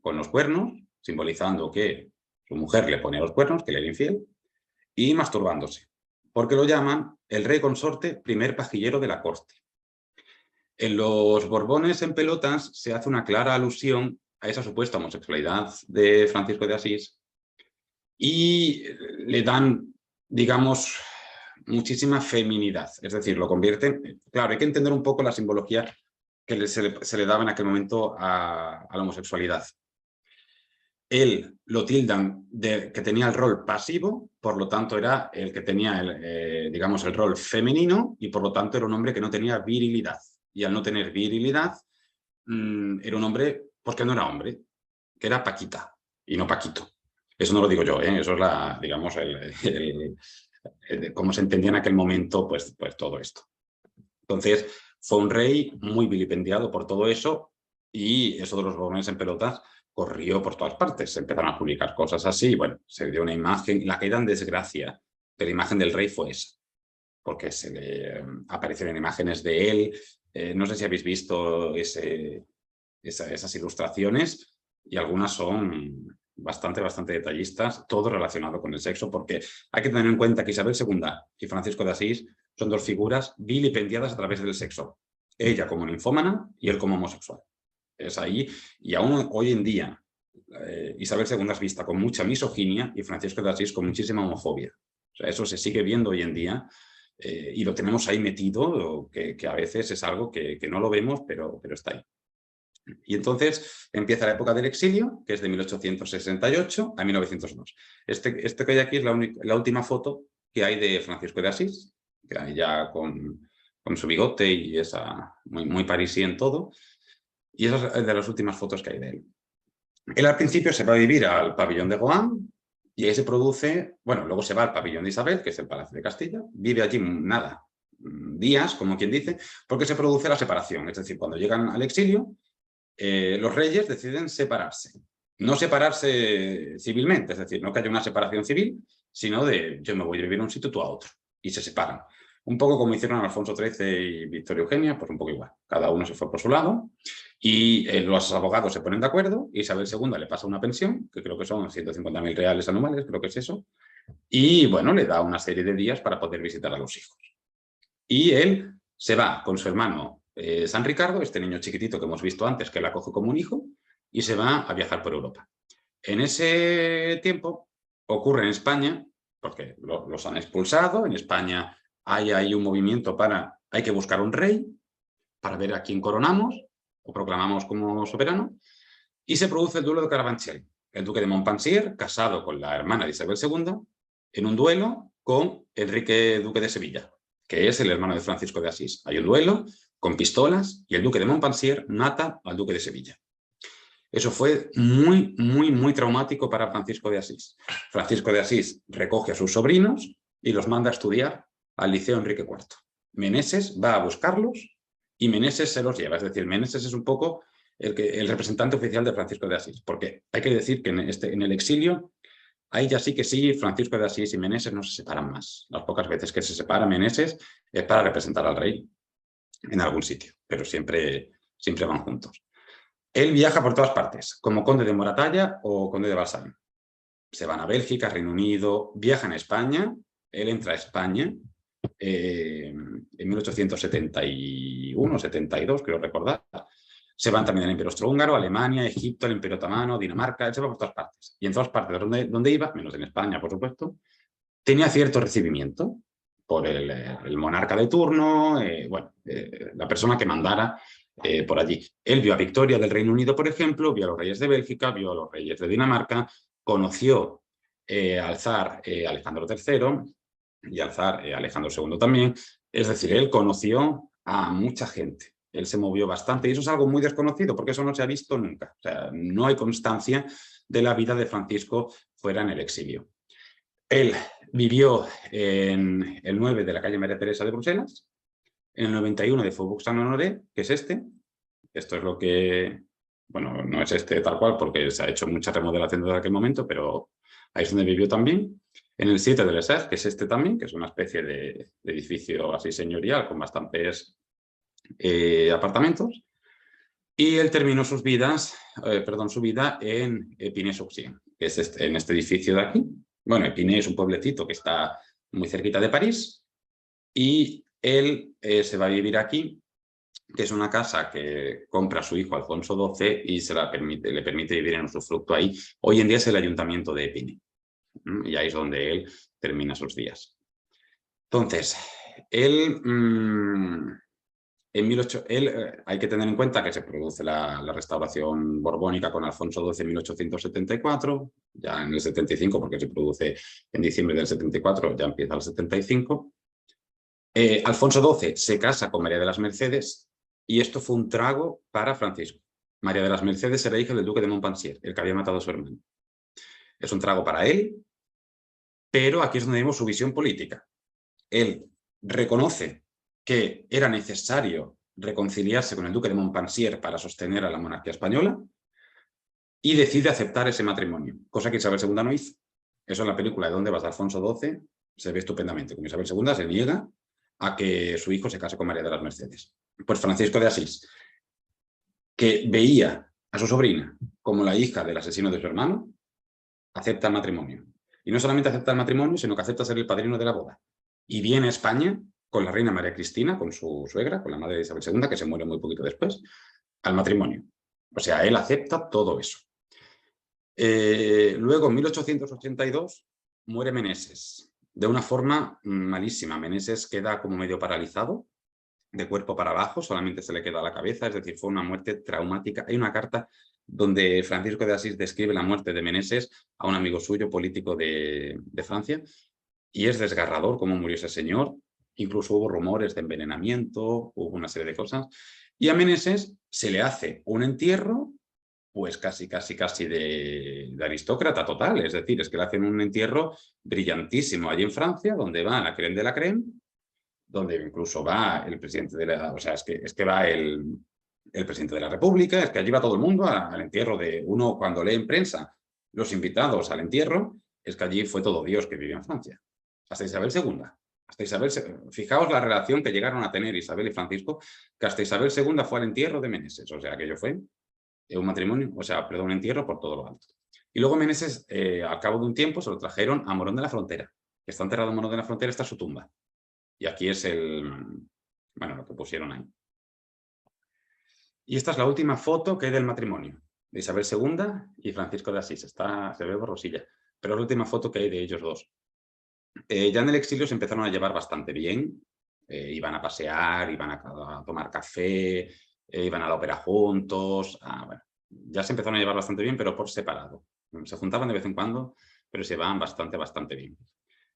con los cuernos, simbolizando que su mujer le ponía los cuernos, que le era infiel, y masturbándose, porque lo llaman el rey consorte, primer pajillero de la corte. En los Borbones en pelotas se hace una clara alusión a esa supuesta homosexualidad de Francisco de Asís y le dan, digamos, muchísima feminidad. Es decir, lo convierten... Claro, hay que entender un poco la simbología que se le daba en aquel momento a la homosexualidad. Él lo tildan de que tenía el rol pasivo, por lo tanto era el que tenía, digamos, el rol femenino y por lo tanto era un hombre que no tenía virilidad. Y al no tener virilidad, era un hombre, pues que no era hombre, que era Paquita y no Paquito. Eso no lo digo yo, eso es digamos, cómo se entendía en aquel momento pues todo esto. Entonces, fue un rey muy vilipendiado por todo eso y eso de los Borbones en pelotas corrió por todas partes. Se empezaron a publicar cosas así, bueno, se dio una imagen, la caída en desgracia de la imagen del rey fue esa, porque se le aparecieron imágenes de él. No sé si habéis visto esas ilustraciones y algunas son bastante detallistas, todo relacionado con el sexo, porque hay que tener en cuenta que Isabel II y Francisco de Asís son dos figuras vilipendiadas a través del sexo. Ella como ninfómana y él como homosexual. Es ahí, y aún hoy en día Isabel II es vista con mucha misoginia y Francisco de Asís con muchísima homofobia. O sea, eso se sigue viendo hoy en día y lo tenemos ahí metido, que a veces es algo que no lo vemos, pero está ahí. Y entonces empieza la época del exilio, que es de 1868 a 1902. Este que hay aquí es la última foto que hay de Francisco de Asís, que hay ya con su bigote y esa muy parisí en todo. Y esa es de las últimas fotos que hay de él. Él al principio se va a vivir al pabellón de Rohan y ahí se produce, bueno, luego se va al pabellón de Isabel, que es el Palacio de Castilla, vive allí días, como quien dice, porque se produce la separación. Es decir, cuando llegan al exilio, los reyes deciden separarse. No separarse civilmente, es decir, no que haya una separación civil, sino de yo me voy a vivir a un sitio, tú a otro. Y se separan. Un poco como hicieron Alfonso XIII y Victoria Eugenia, pues un poco igual. Cada uno se fue por su lado y los abogados se ponen de acuerdo. Isabel II le pasa una pensión, que creo que son 150.000 reales anuales, creo que es eso. Y bueno, le da una serie de días para poder visitar a los hijos. Y él se va con su hermano San Ricardo, este niño chiquitito que hemos visto antes, que la acoge como un hijo, y se va a viajar por Europa. En ese tiempo ocurre en España, porque los han expulsado, en España hay un movimiento hay que buscar un rey, para ver a quién coronamos o proclamamos como soberano, y se produce el duelo de Carabanchel, el duque de Montpensier, casado con la hermana de Isabel II, en un duelo con Enrique, duque de Sevilla, que es el hermano de Francisco de Asís. Hay un duelo con pistolas y el duque de Montpensier mata al duque de Sevilla. Eso fue muy traumático para Francisco de Asís. Francisco de Asís recoge a sus sobrinos y los manda a estudiar al Liceo Enrique IV. Meneses va a buscarlos y Meneses se los lleva. Es decir, Meneses es un poco el representante oficial de Francisco de Asís, porque hay que decir que en el exilio, ahí ya sí que sí, Francisco de Asís y Meneses no se separan más. Las pocas veces que se separa Meneses es para representar al rey en algún sitio, pero siempre van juntos. Él viaja por todas partes, como conde de Moratalla o conde de Balsam. Se van a Bélgica, Reino Unido, viajan a España, él entra a España en 1871, 72, creo recordar. Se van también al Imperio Austrohúngaro, Alemania, Egipto, el Imperio Otomano, Dinamarca, él se va por todas partes. Y en todas partes donde iba, menos en España, por supuesto, tenía cierto recibimiento por el monarca de turno, la persona que mandara por allí. Él vio a Victoria del Reino Unido, por ejemplo, vio a los reyes de Bélgica, vio a los reyes de Dinamarca, conoció al zar Alejandro III y al zar Alejandro II también. Es decir, él conoció a mucha gente. Él se movió bastante y eso es algo muy desconocido porque eso no se ha visto nunca. O sea, no hay constancia de la vida de Francisco fuera en el exilio. Él vivió en el 9 de la calle María Teresa de Bruselas, en el 91 de Faubourg Saint-Honoré, que es este, Esto es lo que, bueno, no es este tal cual porque se ha hecho mucha remodelación desde aquel momento, pero ahí es donde vivió también. En el 7 de l'Essert, que es este también, que es una especie de edificio así señorial con bastantes apartamentos. Y él terminó su vida en Épinay-sur-Seine, que es en este edificio de aquí. Bueno, Épinay es un pueblecito que está muy cerquita de París y él se va a vivir aquí, que es una casa que compra su hijo Alfonso XII y le permite vivir en usufructo ahí. Hoy en día es el ayuntamiento de Épinay y ahí es donde él termina sus días. Entonces, él... hay que tener en cuenta que se produce la restauración borbónica con Alfonso XII en 1874, ya en el 75, porque se produce en diciembre del 74, ya empieza el 75. Alfonso XII se casa con María de las Mercedes y esto fue un trago para Francisco. María de las Mercedes era hija del duque de Montpensier, el que había matado a su hermano. Es un trago para él, pero aquí es donde vemos su visión política. Él reconoce que era necesario reconciliarse con el duque de Montpensier para sostener a la monarquía española y decide aceptar ese matrimonio, cosa que Isabel II no hizo. Eso en la película de ¿Dónde vas? De Alfonso XII se ve estupendamente. Como Isabel II se niega a que su hijo se case con María de las Mercedes. Pues Francisco de Asís, que veía a su sobrina como la hija del asesino de su hermano, acepta el matrimonio. Y no solamente acepta el matrimonio, sino que acepta ser el padrino de la boda. Y viene a España con la reina María Cristina, con su suegra, con la madre de Isabel II, que se muere muy poquito después, al matrimonio. O sea, él acepta todo eso. Luego, en 1882, muere Meneses, de una forma malísima. Meneses queda como medio paralizado, de cuerpo para abajo, solamente se le queda la cabeza, es decir, fue una muerte traumática. Hay una carta donde Francisco de Asís describe la muerte de Meneses a un amigo suyo, político de Francia, y es desgarrador cómo murió ese señor. Incluso hubo rumores de envenenamiento, hubo una serie de cosas. Y a Meneses se le hace un entierro, pues casi de aristócrata total. Es decir, es que le hacen un entierro brillantísimo allí en Francia, donde va la crème de la crème, donde incluso va el presidente de la... O sea, es que va el presidente de la República, es que allí va todo el mundo al entierro de uno. Cuando lee en prensa los invitados al entierro, es que allí fue todo Dios que vivió en Francia. Hasta Isabel II. Fijaos la relación que llegaron a tener Isabel y Francisco, que hasta Isabel II fue al entierro de Meneses. O sea, aquello fue un matrimonio, un entierro por todo lo alto. Y luego Meneses, al cabo de un tiempo, se lo trajeron a Morón de la Frontera, que está enterrado en Morón de la Frontera, está su tumba. Y aquí es lo que pusieron ahí. Y esta es la última foto que hay del matrimonio, de Isabel II y Francisco de Asís. Se ve borrosilla, pero es la última foto que hay de ellos dos. Ya en el exilio se empezaron a llevar bastante bien. Iban a pasear, iban a tomar café, iban a la ópera juntos. Ya se empezaron a llevar bastante bien, pero por separado. Se juntaban de vez en cuando, pero se llevaban bastante bien.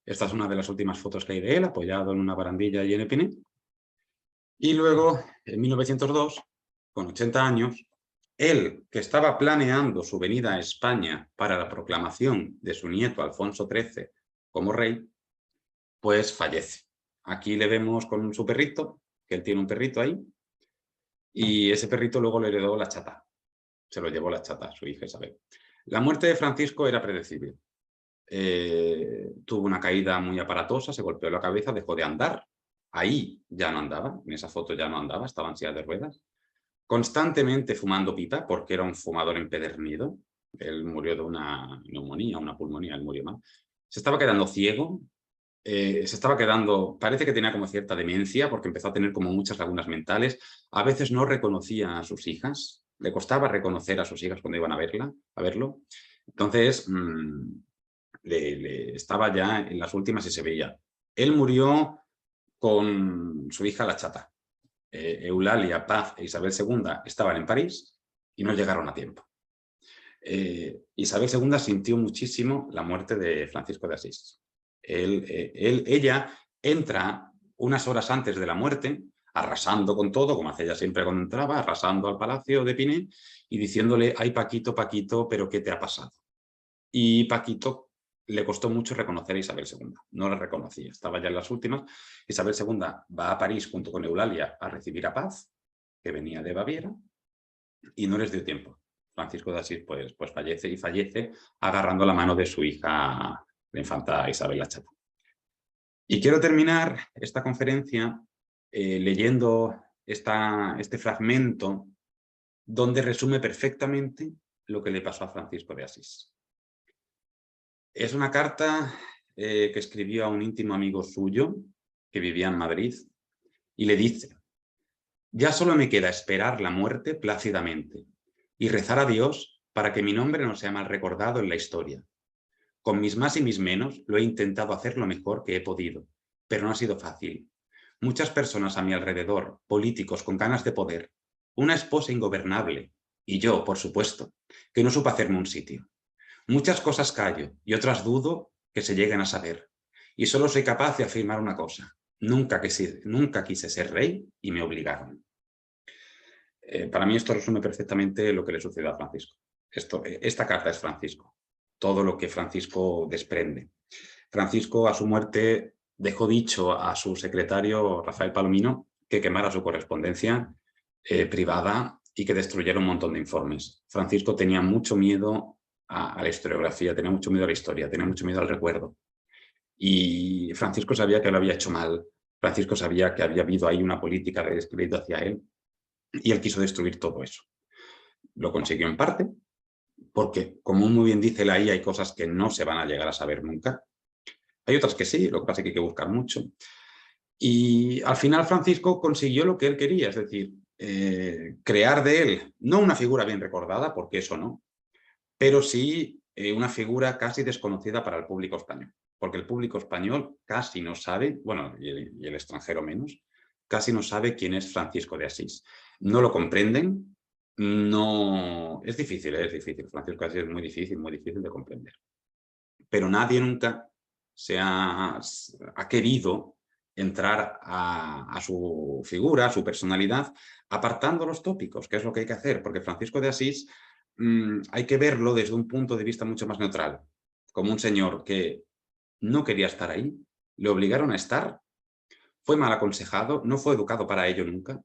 Esta es una de las últimas fotos que hay de él, apoyado en una barandilla allí en Épinay. Y luego, en 1902, con 80 años, él, que estaba planeando su venida a España para la proclamación de su nieto Alfonso XIII como rey, pues fallece. Aquí le vemos con su perrito, que él tiene un perrito ahí, y ese perrito luego le heredó la chata. Se lo llevó la chata, su hija Isabel. La muerte de Francisco era predecible. Tuvo una caída muy aparatosa, se golpeó la cabeza, dejó de andar. Ahí ya no andaba, en esa foto ya no andaba, estaba en silla de ruedas. Constantemente fumando pipa, porque era un fumador empedernido. Él murió de una neumonía, una pulmonía, él murió mal. Se estaba quedando ciego, parece que tenía como cierta demencia, porque empezó a tener como muchas lagunas mentales. A veces no reconocía a sus hijas, le costaba reconocer a sus hijas cuando iban a verlo. Entonces, estaba ya en las últimas y se veía. Él murió con su hija la chata. Eulalia, Paz e Isabel II estaban en París y no llegaron a tiempo. Isabel II sintió muchísimo la muerte de Francisco de Asís. Ella entra unas horas antes de la muerte, arrasando con todo, como hacía ella siempre cuando entraba, arrasando al palacio de Épinay y diciéndole: ay, Paquito, Paquito, ¿pero qué te ha pasado? Y Paquito le costó mucho reconocer a Isabel II, no la reconocía, estaba ya en las últimas. Isabel II va a París junto con Eulalia a recibir a Paz, que venía de Baviera, y no les dio tiempo. Francisco de Asís pues fallece, y fallece agarrando la mano de su hija, la infanta Isabel la Chata. Y quiero terminar esta conferencia leyendo este fragmento donde resume perfectamente lo que le pasó a Francisco de Asís. Es una carta que escribió a un íntimo amigo suyo que vivía en Madrid y le dice: ya solo me queda esperar la muerte plácidamente y rezar a Dios para que mi nombre no sea mal recordado en la historia. Con mis más y mis menos lo he intentado hacer lo mejor que he podido, pero no ha sido fácil. Muchas personas a mi alrededor, políticos con ganas de poder, una esposa ingobernable y yo, por supuesto, que no supe hacerme un sitio. Muchas cosas callo y otras dudo que se lleguen a saber. Y solo soy capaz de afirmar una cosa: nunca quise ser rey y me obligaron. Para mí esto resume perfectamente lo que le sucedió a Francisco. Esta carta es Francisco, todo lo que Francisco desprende. Francisco, a su muerte, dejó dicho a su secretario Rafael Palomino que quemara su correspondencia privada y que destruyera un montón de informes. Francisco tenía mucho miedo a la historiografía, tenía mucho miedo a la historia, tenía mucho miedo al recuerdo. Y Francisco sabía que lo había hecho mal. Francisco sabía que había habido ahí una política de descrédito hacia él y él quiso destruir todo eso. Lo consiguió en parte porque, como muy bien dice la IA, hay cosas que no se van a llegar a saber nunca. Hay otras que sí, lo que pasa es que hay que buscar mucho. Y al final Francisco consiguió lo que él quería, es decir, crear de él, no una figura bien recordada, porque eso no, pero sí una figura casi desconocida para el público español. Porque el público español casi no sabe, bueno, y el extranjero menos, casi no sabe quién es Francisco de Asís. No lo comprenden, no... Es difícil, Francisco de Asís es muy difícil de comprender. Pero nadie nunca ha querido entrar a su figura, a su personalidad, apartando los tópicos, que es lo que hay que hacer, porque Francisco de Asís hay que verlo desde un punto de vista mucho más neutral, como un señor que no quería estar ahí, le obligaron a estar, fue mal aconsejado, no fue educado para ello nunca,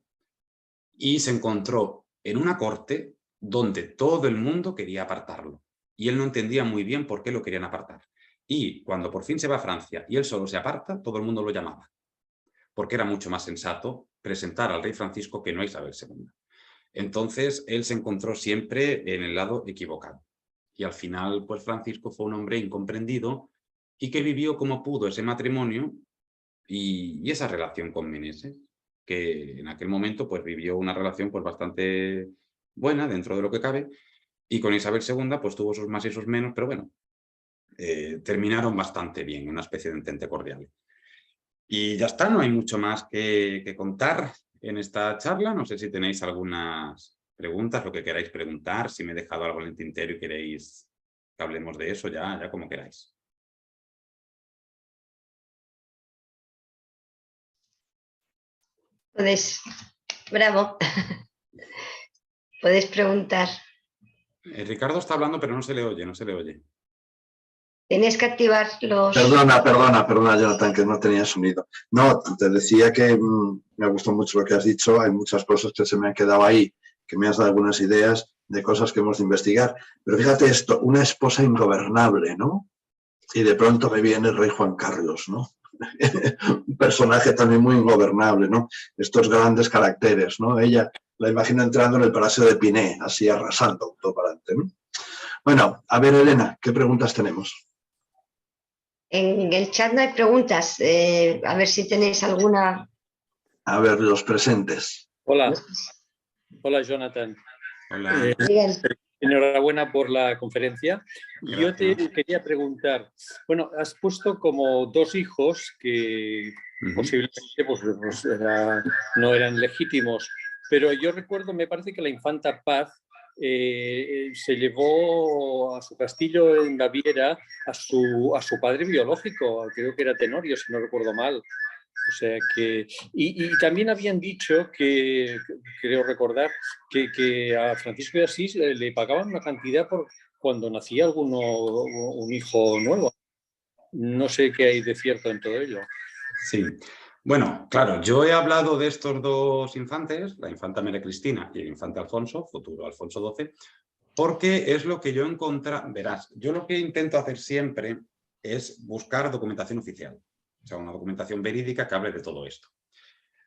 y se encontró en una corte donde todo el mundo quería apartarlo, y él no entendía muy bien por qué lo querían apartar. Y cuando por fin se va a Francia y él solo se aparta, todo el mundo lo llamaba, porque era mucho más sensato presentar al rey Francisco que no a Isabel II. Entonces, él se encontró siempre en el lado equivocado. Y al final, pues Francisco fue un hombre incomprendido y que vivió como pudo ese matrimonio y esa relación con Meneses, que en aquel momento pues vivió una relación pues bastante buena dentro de lo que cabe, y con Isabel II pues tuvo sus más y sus menos, pero bueno, terminaron bastante bien, una especie de entente cordial. Y ya está, no hay mucho más que contar en esta charla. No sé si tenéis algunas preguntas, lo que queráis preguntar, si me he dejado algo en el tintero y queréis que hablemos de eso, ya como queráis. Bravo, podéis preguntar. Ricardo está hablando, pero no se le oye, no se le oye. Tenéis que activar los... Perdona, Jonathan, que no tenía sonido. No, te decía que me gustó mucho lo que has dicho. Hay muchas cosas que se me han quedado ahí, que me has dado algunas ideas de cosas que hemos de investigar. Pero fíjate esto, una esposa ingobernable, ¿no? Y de pronto me viene el rey Juan Carlos, ¿no? Un personaje también muy ingobernable, ¿no? Estos grandes caracteres, ¿no? Ella la imagino entrando en el Palacio de Piné, así arrasando todo para adelante, ¿no? Bueno, a ver, Elena, ¿qué preguntas tenemos? En el chat no hay preguntas. A ver si tenéis alguna. A ver, los presentes. Hola, hola Jonathan. Hola. Enhorabuena por la conferencia. Yo te quería preguntar, bueno, has puesto como dos hijos que posiblemente pues, no eran legítimos, pero yo recuerdo, me parece que la infanta Paz se llevó a su castillo en Baviera a su padre biológico, creo que era Tenorio, si no recuerdo mal. O sea que, y también habían dicho que, creo recordar, que a Francisco de Asís le pagaban una cantidad por cuando nacía un hijo nuevo. No sé qué hay de cierto en todo ello. Sí, Bueno, claro, yo he hablado de estos dos infantes, la infanta María Cristina y el infante Alfonso, futuro Alfonso XII, porque es lo que yo he encontrado. Verás, yo lo que intento hacer siempre es buscar documentación oficial, o sea, una documentación verídica que hable de todo esto.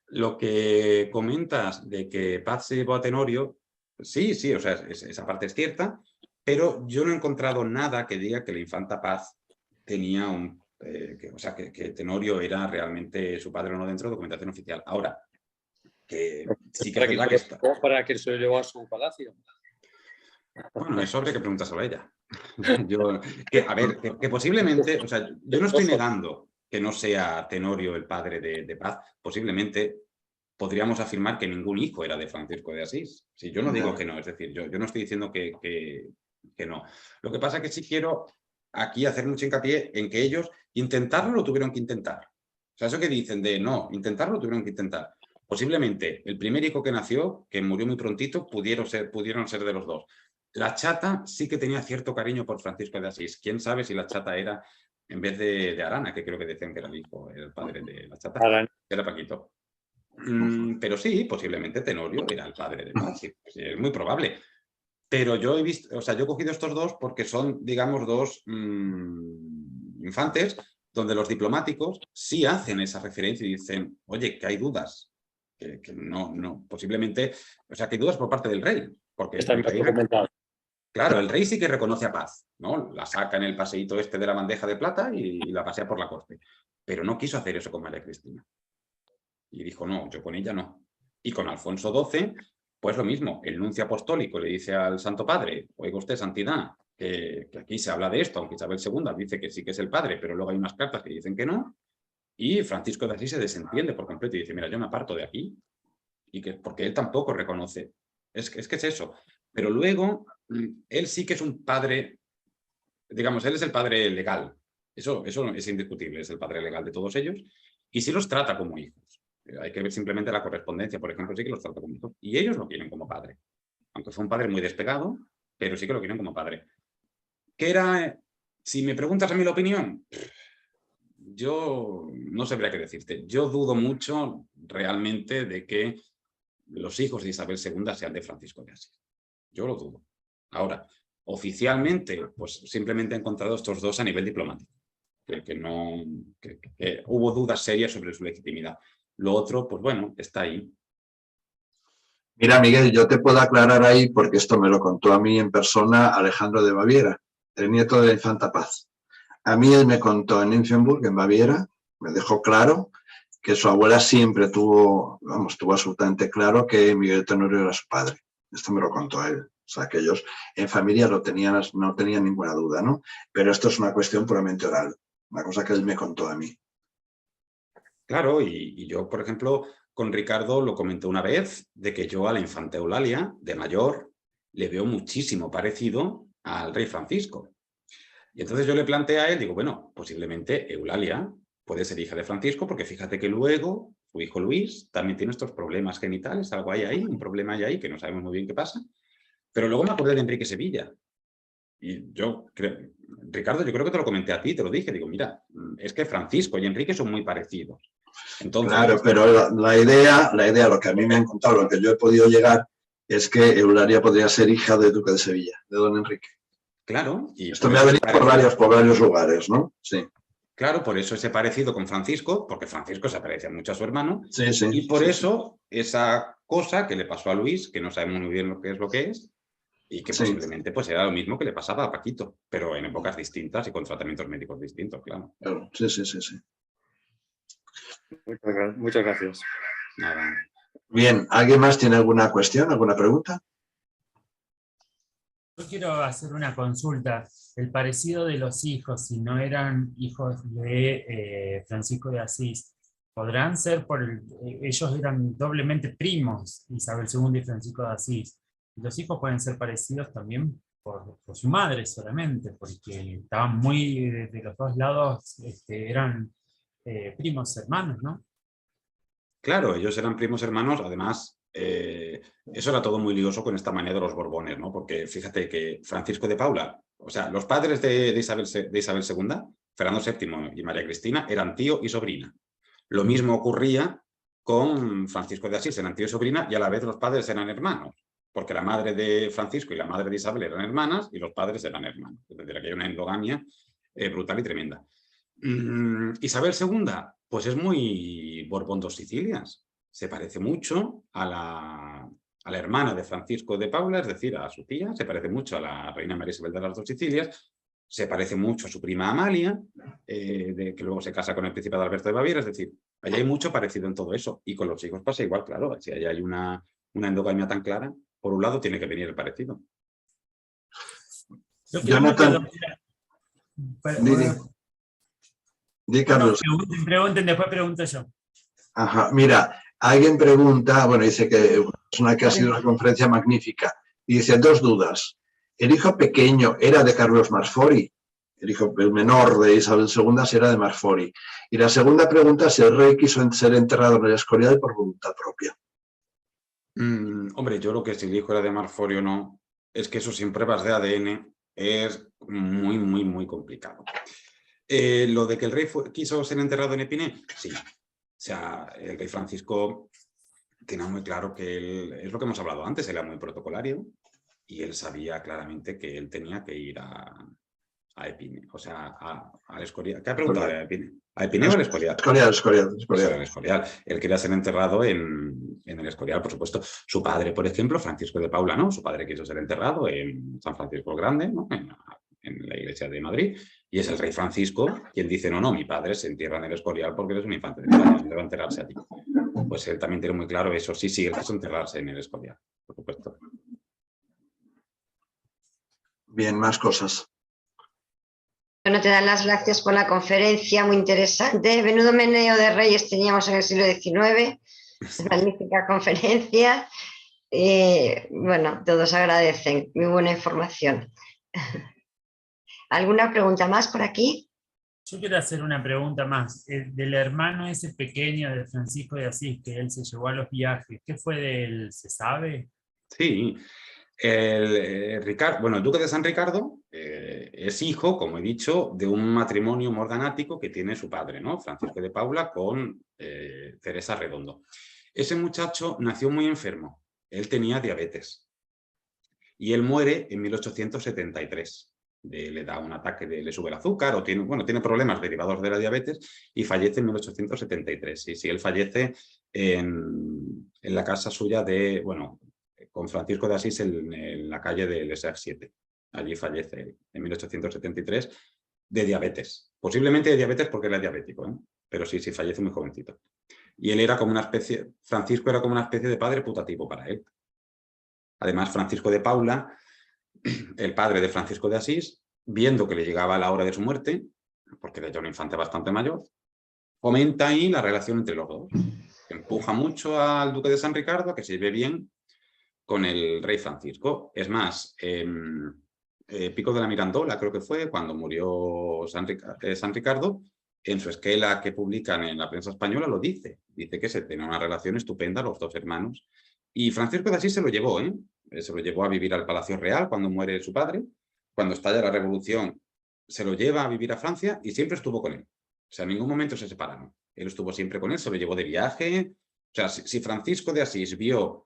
Lo que comentas de que Paz se llevó a Tenorio, sí, o sea, esa parte es cierta, pero yo no he encontrado nada que diga que la infanta Paz tenía que Tenorio era realmente su padre o no dentro de documentación oficial. Ahora, que sí que es verdad que está. Para que se lo llevó a su palacio. Bueno, eso habría que preguntárselo a ella. A ver, que posiblemente, o sea, yo no estoy negando que no sea Tenorio el padre de Paz, posiblemente podríamos afirmar que ningún hijo era de Francisco de Asís. Si yo no digo que no, es decir, yo no estoy diciendo que no. Lo que pasa es que sí quiero aquí hacer mucho hincapié en que ellos intentarlo lo tuvieron que intentar. O sea, eso que dicen de no, intentarlo lo tuvieron que intentar. Posiblemente el primer hijo que nació, que murió muy prontito, pudieron ser de los dos. La chata sí que tenía cierto cariño por Francisco de Asís. ¿Quién sabe si la chata era, en vez de Arana, que creo que decían que era el padre de la chata, era Paquito? Pero sí, posiblemente Tenorio era el padre de Paz. Sí, es muy probable. Pero yo he visto, o sea, yo he cogido estos dos porque son, digamos, dos infantes donde los diplomáticos sí hacen esa referencia y dicen, oye, que hay dudas, que no, posiblemente, o sea, que hay dudas por parte del rey. Porque Está bien documentado. Claro, el rey sí que reconoce a Paz, ¿no? La saca en el paseíto este de la bandeja de plata y la pasea por la corte. Pero no quiso hacer eso con María Cristina. Y dijo, no, yo con ella no. Y con Alfonso XII, pues lo mismo. El nuncio apostólico le dice al Santo Padre, oiga usted, santidad, que aquí se habla de esto, aunque Isabel II dice que sí que es el padre, pero luego hay unas cartas que dicen que no. Y Francisco de Asís se desentiende por completo y dice, mira, yo me aparto de aquí. Porque él tampoco reconoce. Es que es eso. Pero luego, él sí que es un padre, digamos, él es el padre legal. Eso es indiscutible, es el padre legal de todos ellos. Y sí los trata como hijos. Hay que ver simplemente la correspondencia, por ejemplo, sí que los trata como hijos. Y ellos lo quieren como padre. Aunque fue un padre muy despegado, pero sí que lo quieren como padre. ¿Qué era? Si me preguntas a mí la opinión, yo no sabría qué decirte. Yo dudo mucho realmente de que los hijos de Isabel II sean de Francisco de Asís. Yo lo dudo. Ahora, oficialmente, pues simplemente he encontrado estos dos a nivel diplomático. Que hubo dudas serias sobre su legitimidad. Lo otro, pues bueno, está ahí. Mira, Miguel, yo te puedo aclarar ahí, porque esto me lo contó a mí en persona Alejandro de Baviera, el nieto de la infanta Paz. A mí él me contó en Nymphenburg, en Baviera, me dejó claro que su abuela siempre tuvo absolutamente claro que Miguel Tenorio era su padre. Esto me lo contó él. O sea, que ellos en familia no tenían ninguna duda, ¿no? Pero esto es una cuestión puramente oral, una cosa que él me contó a mí. Claro, y yo, por ejemplo, con Ricardo lo comenté una vez, de que yo a la infanta Eulalia, de mayor, le veo muchísimo parecido al rey Francisco. Y entonces yo le planteé a él, digo, bueno, posiblemente Eulalia puede ser hija de Francisco, porque fíjate que luego su hijo Luis también tiene estos problemas genitales, algo hay ahí, un problema hay ahí, que no sabemos muy bien qué pasa. Pero luego me acordé de Enrique Sevilla. Y yo creo, Ricardo, yo creo que te lo comenté a ti, te lo dije, digo, mira, es que Francisco y Enrique son muy parecidos. Entonces, claro, pero la idea, lo que a mí me han contado, lo que yo he podido llegar, es que Eulalia podría ser hija del duque de Sevilla, de don Enrique. Claro. Y esto me ha venido por varios lugares, ¿no? Sí. Claro, por eso ese parecido con Francisco, porque Francisco se parecía mucho a su hermano, sí, sí, y por eso esa cosa que le pasó a Luis, que no sabemos muy bien lo que es, y que posiblemente pues era lo mismo que le pasaba a Paquito, pero en épocas distintas y con tratamientos médicos distintos, claro. Claro, sí. Muchas gracias. Nada. Bien, ¿alguien más tiene alguna cuestión, alguna pregunta? Yo quiero hacer una consulta. El parecido de los hijos, si no eran hijos de Francisco de Asís, ¿podrán ser ellos eran doblemente primos, Isabel II y Francisco de Asís? Los hijos pueden ser parecidos también por su madre solamente, porque estaban muy de los dos lados, eran primos hermanos, ¿no? Claro, ellos eran primos hermanos, además, eso era todo muy lioso con esta manía de los Borbones, ¿no? Porque fíjate que Francisco de Paula, o sea, los padres de Isabel II, Fernando VII y María Cristina, eran tío y sobrina. Lo mismo ocurría con Francisco de Asís, eran tío y sobrina, y a la vez los padres eran hermanos, porque la madre de Francisco y la madre de Isabel eran hermanas y los padres eran hermanos. Es decir, aquí hay una endogamia brutal y tremenda. Isabel II, pues es muy Borbón dos Sicilias. Se parece mucho a la hermana de Francisco de Paula, es decir, a su tía, se parece mucho a la reina María Isabel de las Dos Sicilias, se parece mucho a su prima Amalia, que luego se casa con el príncipe Adalberto de Baviera, es decir, allí hay mucho parecido en todo eso. Y con los hijos pasa igual, claro, si allá hay una endogamia tan clara, por un lado tiene que venir el parecido. Jonathan, di Carlos. Pregunten, después pregunto yo. Ajá, mira, alguien pregunta, bueno, dice que ha sido una conferencia magnífica, y dice 2 dudas. ¿El hijo pequeño era de Carlos Marfori? El menor de Isabel II si era de Marfori. Y la segunda pregunta, si el rey quiso ser enterrado en el Escorial por voluntad propia. Hombre, yo lo que si el hijo era de Marfori o no, es que eso sin pruebas de ADN es muy, muy, muy complicado. Lo de que el rey quiso ser enterrado en Épinay, sí. O sea, el rey Francisco tenía muy claro que él, es lo que hemos hablado antes, él era muy protocolario y él sabía claramente que él tenía que ir a Épinay, o sea, al Escorial. ¿Qué ha preguntado a Épinay? ¿A Épinay o al Escorial? Escorial. El Escorial. Él quería ser enterrado en el Escorial, por supuesto. Su padre, por ejemplo, Francisco de Paula, ¿no? Su padre quiso ser enterrado en San Francisco el Grande, ¿no? En la iglesia de Madrid, y es el rey Francisco quien dice, no, mi padre se entierra en el Escorial porque eres un infante de España, debe enterrarse allí. Pues él también tiene muy claro eso, sí, él quiso enterrarse en el Escorial, por supuesto. Bien, más cosas. Bueno, te dan las gracias por la conferencia, muy interesante. Menudo meneo de reyes teníamos en el siglo XIX, magnífica conferencia. Bueno, todos agradecen, muy buena información. ¿Alguna pregunta más por aquí? Yo quiero hacer una pregunta más. Del hermano ese pequeño de Francisco de Asís, que él se llevó a los viajes, ¿qué fue de él? ¿Se sabe? Sí, el duque de San Ricardo es hijo, como he dicho, de un matrimonio morganático que tiene su padre, ¿no? Francisco de Paula con Teresa Redondo. Ese muchacho nació muy enfermo, él tenía diabetes y él muere en 1873. Le da un ataque, le sube el azúcar o tiene problemas derivados de la diabetes y fallece en 1873. Y sí, él fallece en la casa suya con Francisco de Asís en la calle de Lesac 7. Allí fallece en 1873 de diabetes. Posiblemente de diabetes porque era diabético, ¿eh? Pero sí, fallece muy jovencito. Y él era como Francisco era como una especie de padre putativo para él. Además, Francisco de Paula, el padre de Francisco de Asís, viendo que le llegaba la hora de su muerte, porque era ya un infante bastante mayor, fomenta ahí la relación entre los dos. Empuja mucho al duque de San Ricardo a que se lleve bien con el rey Francisco. Es más, Pico de la Mirandola, creo que fue, cuando murió San Ricardo, en su esquela que publican en la prensa española lo dice. Dice que se tenía una relación estupenda los dos hermanos. Y Francisco de Asís se lo llevó, se lo llevó a vivir al Palacio Real cuando muere su padre. Cuando estalla la Revolución, se lo lleva a vivir a Francia y siempre estuvo con él. O sea, en ningún momento se separaron. Él estuvo siempre con él, se lo llevó de viaje. O sea, si Francisco de Asís vio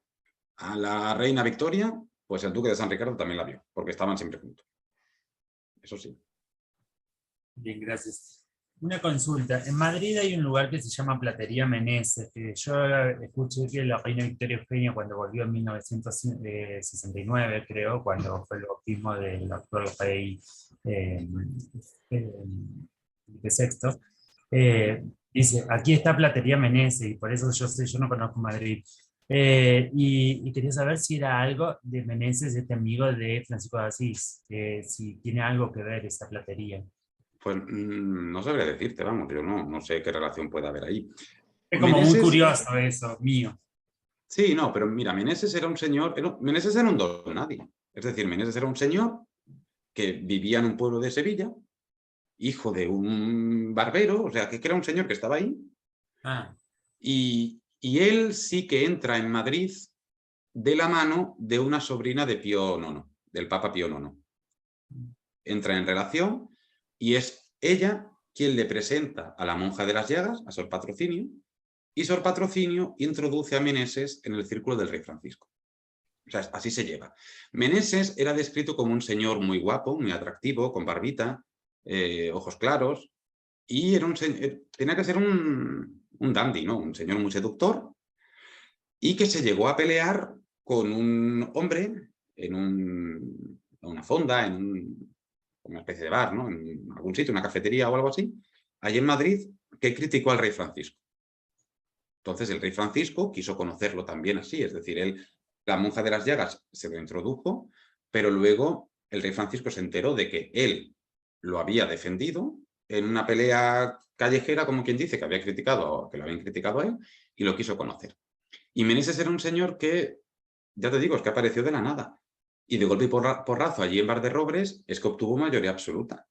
a la reina Victoria, pues el duque de San Ricardo también la vio, porque estaban siempre juntos. Eso sí. Bien, gracias. Una consulta. En Madrid hay un lugar que se llama Platería Meneses, que yo escuché que la reina Victoria Eugenia, cuando volvió en 1969, creo, cuando fue el bautismo del actual rey VI, dice, aquí está Platería Meneses, y por eso yo no conozco Madrid. Y quería saber si era algo de Meneses, este amigo de Francisco de Asís, si tiene algo que ver esa platería. Pues no sabría decirte, vamos, yo no sé qué relación puede haber ahí. Es como Meneses, muy curioso eso, mío. Sí, no, pero mira, Meneses era un señor, Meneses era un don nadie. Es decir, Meneses era un señor que vivía en un pueblo de Sevilla, hijo de un barbero, o sea, que era un señor que estaba ahí. Y él sí que entra en Madrid de la mano de una sobrina de Pío IX, del Papa Pío IX. Entra en relación y es ella quien le presenta a la monja de las llagas, a Sor Patrocinio, y Sor Patrocinio introduce a Meneses en el círculo del rey Francisco. O sea, así se lleva. Meneses era descrito como un señor muy guapo, muy atractivo, con barbita, ojos claros, y era tenía que ser un dandy, ¿no? Un señor muy seductor, y que se llegó a pelear con un hombre en una fonda, en una especie de bar, ¿no? En algún sitio, una cafetería o algo así, allí en Madrid, que criticó al rey Francisco. Entonces el rey Francisco quiso conocerlo también así, es decir, la monja de las llagas se lo introdujo, pero luego el rey Francisco se enteró de que él lo había defendido en una pelea callejera, como quien dice, que lo habían criticado a él, y lo quiso conocer. Y Meneses era un señor que, ya te digo, es que apareció de la nada. Y de golpe y porrazo, allí en Valderrobres, es que obtuvo mayoría absoluta.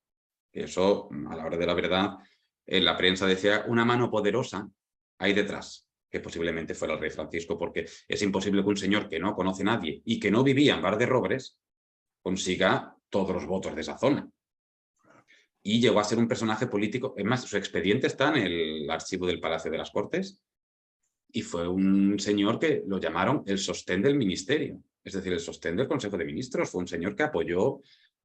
Eso, a la hora de la verdad, en la prensa decía una mano poderosa ahí detrás, que posiblemente fuera el rey Francisco, porque es imposible que un señor que no conoce a nadie y que no vivía en Valderrobres consiga todos los votos de esa zona. Y llegó a ser un personaje político. Es más, su expediente está en el archivo del Palacio de las Cortes, y fue un señor que lo llamaron el sostén del ministerio, es decir, el sostén del Consejo de Ministros. Fue un señor que apoyó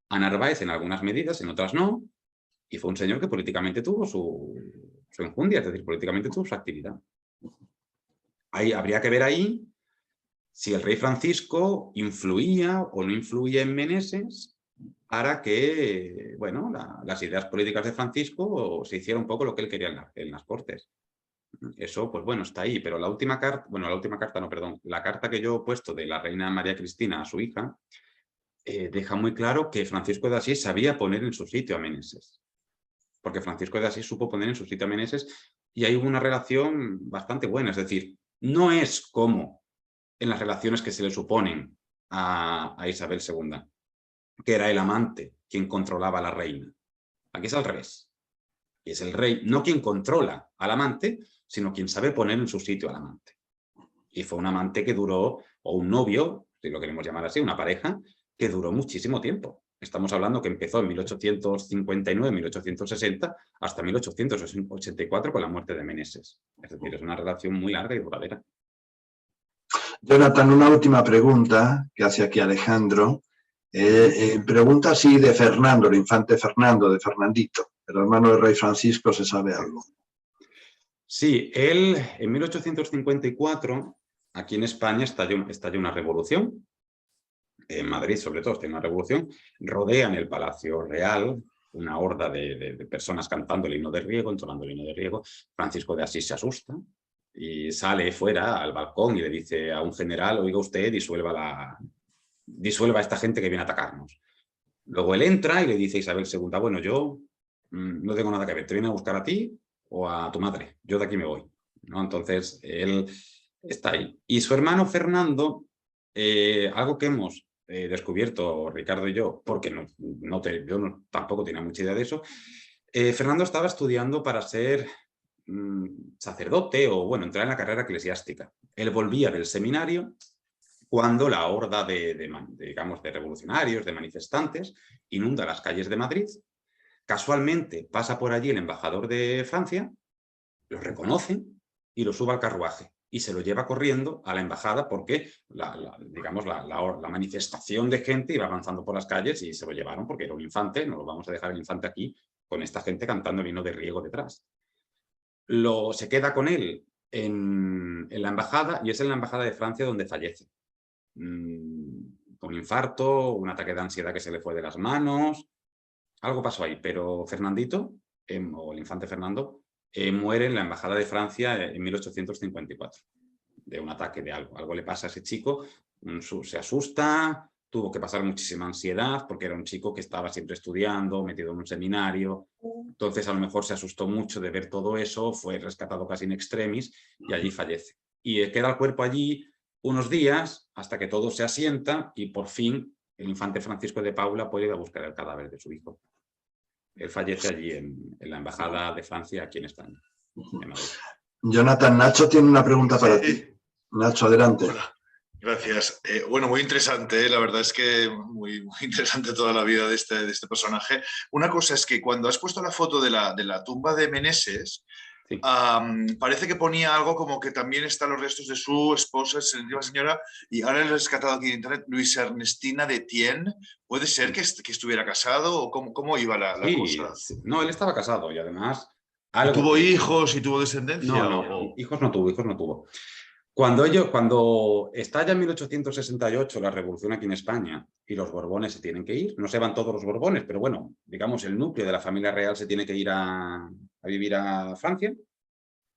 a Narváez en algunas medidas, en otras no, y fue un señor que políticamente tuvo su enjundia, es decir, políticamente tuvo su actividad. Habría que ver ahí si el rey Francisco influía o no influía en Meneses para que, bueno, las ideas políticas de Francisco se hiciera un poco lo que él quería en las Cortes. Eso, pues bueno, está ahí, pero la última carta no, perdón, la carta que yo he puesto de la reina María Cristina a su hija, deja muy claro que Francisco de Asís sabía poner en su sitio a Meneses. Porque Francisco de Asís supo poner en su sitio a Meneses y hay una relación bastante buena. Es decir, no es como en las relaciones que se le suponen a Isabel II, que era el amante quien controlaba a la reina. Aquí es al revés. Y es el rey, no quien controla al amante, sino quien sabe poner en su sitio al amante. Y fue un amante que duró, o un novio, si lo queremos llamar así, una pareja, que duró muchísimo tiempo. Estamos hablando que empezó en 1859, 1860, hasta 1884 con la muerte de Meneses. Es decir, es una relación muy larga y duradera. Jonathan, una última pregunta que hace aquí Alejandro. Pregunta si de Fernando, el infante Fernando, de Fernandito, el hermano del rey Francisco, ¿se sabe algo? Sí, él en 1854, aquí en España estalló una revolución, en Madrid sobre todo está una revolución, rodean el Palacio Real una horda de personas cantando el himno de Riego, entonando el himno de Riego. Francisco de Asís se asusta y sale fuera al balcón y le dice a un general: oiga usted, disuelva a esta gente que viene a atacarnos. Luego él entra y le dice a Isabel II: bueno, yo no tengo nada que ver, te viene a buscar a ti o a tu madre, yo de aquí me voy, ¿no? Entonces él está ahí. Y su hermano Fernando, algo que hemos descubierto Ricardo y yo, porque yo tampoco tenía mucha idea de eso, Fernando estaba estudiando para ser sacerdote o, bueno, entrar en la carrera eclesiástica. Él volvía del seminario cuando la horda digamos, de revolucionarios, de manifestantes, inunda las calles de Madrid. Casualmente pasa por allí el embajador de Francia, lo reconoce y lo sube al carruaje y se lo lleva corriendo a la embajada porque digamos, la manifestación de gente iba avanzando por las calles y se lo llevaron porque era un infante. No lo vamos a dejar el infante aquí con esta gente cantando el himno de Riego detrás. Se queda con él en la embajada y es en la embajada de Francia donde fallece. Un infarto, un ataque de ansiedad que se le fue de las manos. Algo pasó ahí, pero Fernandito, o el infante Fernando, muere en la embajada de Francia en 1854, de un ataque de algo. Algo le pasa a ese chico, se asusta, tuvo que pasar muchísima ansiedad, porque era un chico que estaba siempre estudiando, metido en un seminario. Entonces a lo mejor se asustó mucho de ver todo eso, fue rescatado casi in extremis y allí fallece. Y queda el cuerpo allí unos días hasta que todo se asienta y por fin el infante Francisco de Paula puede ir a buscar el cadáver de su hijo. Él fallece allí en la embajada de Francia aquí en España. En Jonathan, Nacho tiene una pregunta para ti. Nacho, adelante. Hola. Gracias. Bueno, muy interesante, la verdad es que muy interesante toda la vida de este personaje. Una cosa es que cuando has puesto la foto de la tumba de Meneses, Sí. parece que ponía algo como que también están los restos de su esposa, excelentísima señora, y ahora he rescatado aquí en internet, Luisa Ernestina de Tien. ¿Puede ser que estuviera casado o cómo iba la cosa? Sí. No, él estaba casado y además... ¿Y tuvo hijos y tuvo descendencia? No, hijos no tuvo. Cuando estalla en 1868 la revolución aquí en España y los Borbones se tienen que ir, no se van todos los Borbones, pero bueno, digamos el núcleo de la familia real se tiene que ir a vivir a Francia,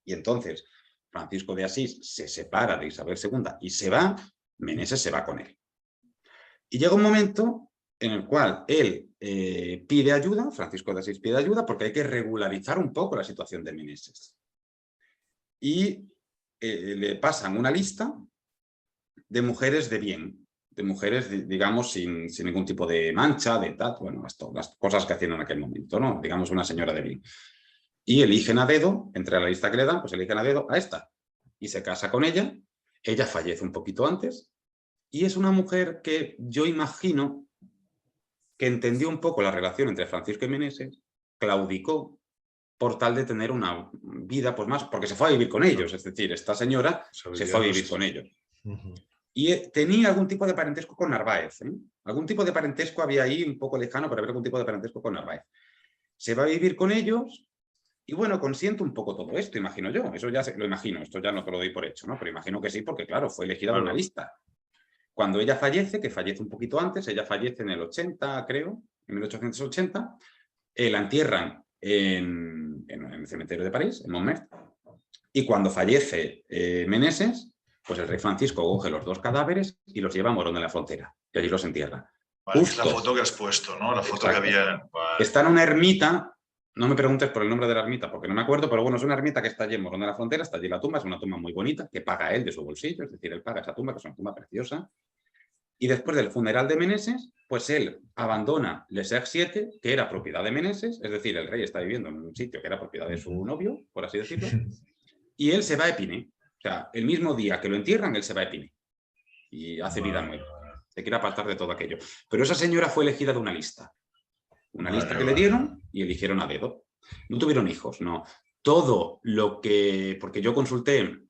y entonces Francisco de Asís se separa de Isabel II y se va, Meneses se va con él. Y llega un momento en el cual él pide ayuda, Francisco de Asís pide ayuda, porque hay que regularizar un poco la situación de Meneses. Y le pasan una lista de mujeres de bien, de mujeres, digamos, sin ningún tipo de mancha, de tal, bueno, las cosas que hacían en aquel momento, ¿no? Digamos, una señora de bien. Y eligen a dedo, entre la lista que le dan, pues eligen a dedo a esta. Y se casa con ella, ella fallece un poquito antes, y es una mujer que yo imagino que entendió un poco la relación entre Francisco y Meneses, claudicó, por tal de tener una vida pues más, porque se fue a vivir con ellos, es decir, esta señora se fue a vivir con ellos. Y tenía algún tipo de parentesco con Narváez, ¿eh? Algún tipo de parentesco había ahí, un poco lejano, pero había algún tipo de parentesco con Narváez. Se va a vivir con ellos y bueno, consiente un poco todo esto, imagino yo, eso ya lo imagino, esto ya no te lo doy por hecho, ¿no? Pero imagino que sí, porque claro, fue elegida por una lista. Cuando ella fallece, que fallece un poquito antes, ella fallece en el 80, creo, en 1880, la entierran en el cementerio de París, en Montmartre, y cuando fallece Meneses, pues el rey Francisco coge los dos cadáveres y los lleva a Morón de la Frontera, y allí los entierra. Vale, es la foto que has puesto, ¿no? La foto que había... Vale. Está en una ermita, no me preguntes por el nombre de la ermita porque no me acuerdo, pero bueno, es una ermita que está allí en Morón de la Frontera, está allí la tumba, es una tumba muy bonita, que paga él de su bolsillo, es decir, él paga esa tumba, que es una tumba preciosa. Y después del funeral de Meneses, pues él abandona Les Serres 7, que era propiedad de Meneses, es decir, el rey está viviendo en un sitio que era propiedad de su novio, por así decirlo, y él se va a Épinay. O sea, el mismo día que lo entierran, él se va a Épinay. Y hace vida nueva. Se quiere apartar de todo aquello. Pero esa señora fue elegida de una lista. Una lista que le dieron y eligieron a dedo. No tuvieron hijos, no. Todo lo que... Porque yo consulté...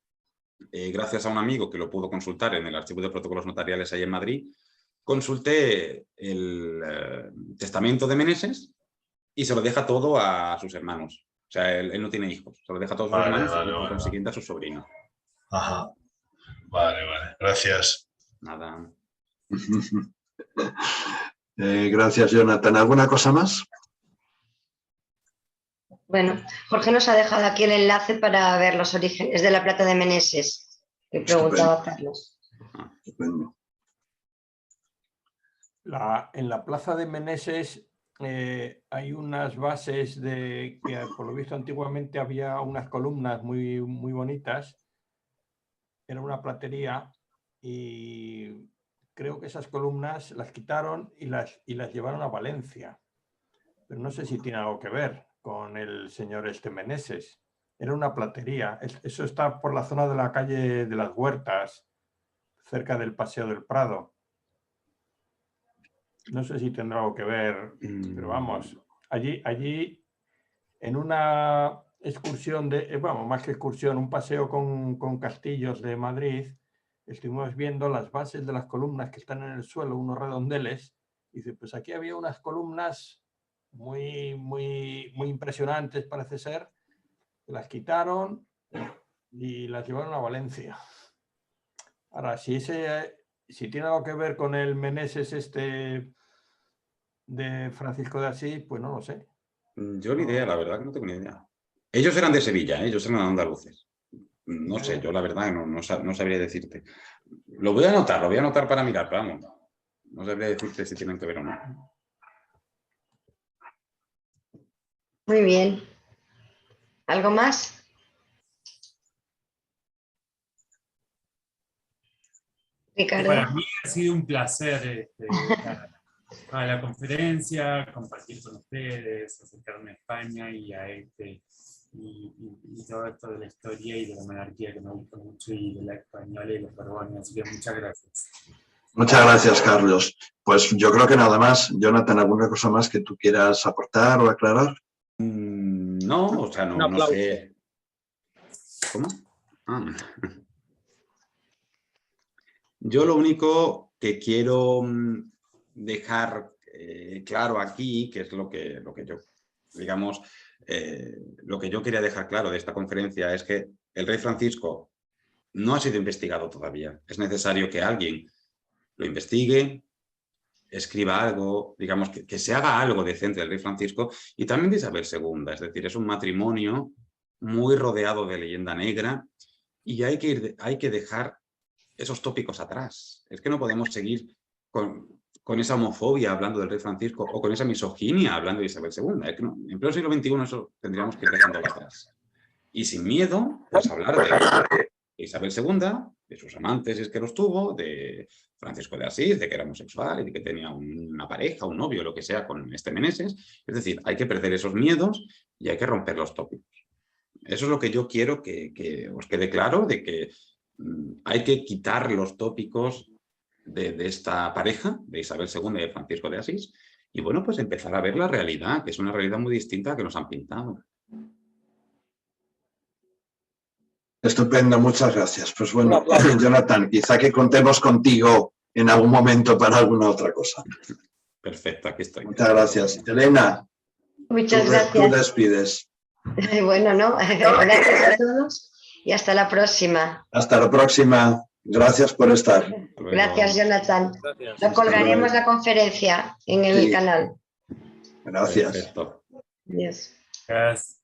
gracias a un amigo que lo pudo consultar en el archivo de protocolos notariales ahí en Madrid, consulté el testamento de Meneses y se lo deja todo a sus hermanos. O sea, él no tiene hijos, se lo deja a todos sus hermanos y por consiguiente a su sobrino. Ajá. Vale. Gracias. Nada. Gracias, Jonathan. ¿Alguna cosa más? Bueno, Jorge nos ha dejado aquí el enlace para ver los orígenes de la plata de Meneses, que preguntaba Carlos. Estupendo. En la plaza de Meneses hay unas bases que por lo visto antiguamente había unas columnas muy bonitas. Era una platería y creo que esas columnas las quitaron y las llevaron a Valencia. Pero no sé si tiene algo que ver con el señor Meneses. Era una platería. Eso está por la zona de la calle de las Huertas, cerca del Paseo del Prado. No sé si tendrá algo que ver, pero vamos, allí en una excursión más que excursión, un paseo con castillos de Madrid, estuvimos viendo las bases de las columnas que están en el suelo, unos redondeles, y dice, pues aquí había unas columnas muy impresionantes, parece ser, que las quitaron y las llevaron a Valencia. Ahora, si tiene algo que ver con el Meneses de Francisco de Asís, pues no lo sé. Yo ni idea, la verdad que no tengo ni idea. Ellos eran de Sevilla, ellos eran andaluces. No sé, yo la verdad no sabría decirte. Lo voy a anotar para mirar, pero vamos. No sabría decirte si tienen que ver o no. Muy bien. ¿Algo más? Ricardo. Para mí ha sido un placer a la conferencia, compartir con ustedes, acercarme a España y a este y todo esto de la historia y de la monarquía que me gusta mucho y de la española y los Borbones. Así que muchas gracias. Muchas gracias, Carlos. Pues yo creo que nada más. Jonathan, ¿alguna cosa más que tú quieras aportar o aclarar? No, o sea, no sé. ¿Cómo? Yo lo único que quiero dejar claro aquí, que es lo que yo, digamos, lo que yo quería dejar claro de esta conferencia es que el rey Francisco no ha sido investigado todavía. Es necesario que alguien lo investigue, escriba algo, digamos, que se haga algo decente del rey Francisco y también de Isabel II. Es decir, es un matrimonio muy rodeado de leyenda negra y hay que dejar esos tópicos atrás. Es que no podemos seguir con esa homofobia hablando del rey Francisco o con esa misoginia hablando de Isabel II. Es que no, en pleno siglo XXI eso tendríamos que ir dejándolo atrás. Y sin miedo, pues hablar de Isabel II, de sus amantes, si es que los tuvo, de Francisco de Asís, de que era homosexual y de que tenía una pareja, un novio, lo que sea, con este Meneses. Es decir, hay que perder esos miedos y hay que romper los tópicos. Eso es lo que yo quiero que os quede claro, de que hay que quitar los tópicos de esta pareja, de Isabel II y de Francisco de Asís, y bueno, pues empezar a ver la realidad, que es una realidad muy distinta a la que nos han pintado. Estupendo, muchas gracias. Pues bueno, Jonathan, quizá que contemos contigo en algún momento para alguna otra cosa. Perfecto, aquí estoy. Muchas gracias. Elena, Muchas tú gracias. despides. Bueno, ¿no? Gracias a todos y hasta la próxima. Hasta la próxima. Gracias por estar. Hasta luego. Gracias, Jonathan. Gracias. Lo colgaremos luego. la conferencia en el Sí. canal. Gracias. Perfecto. Adiós. Gracias.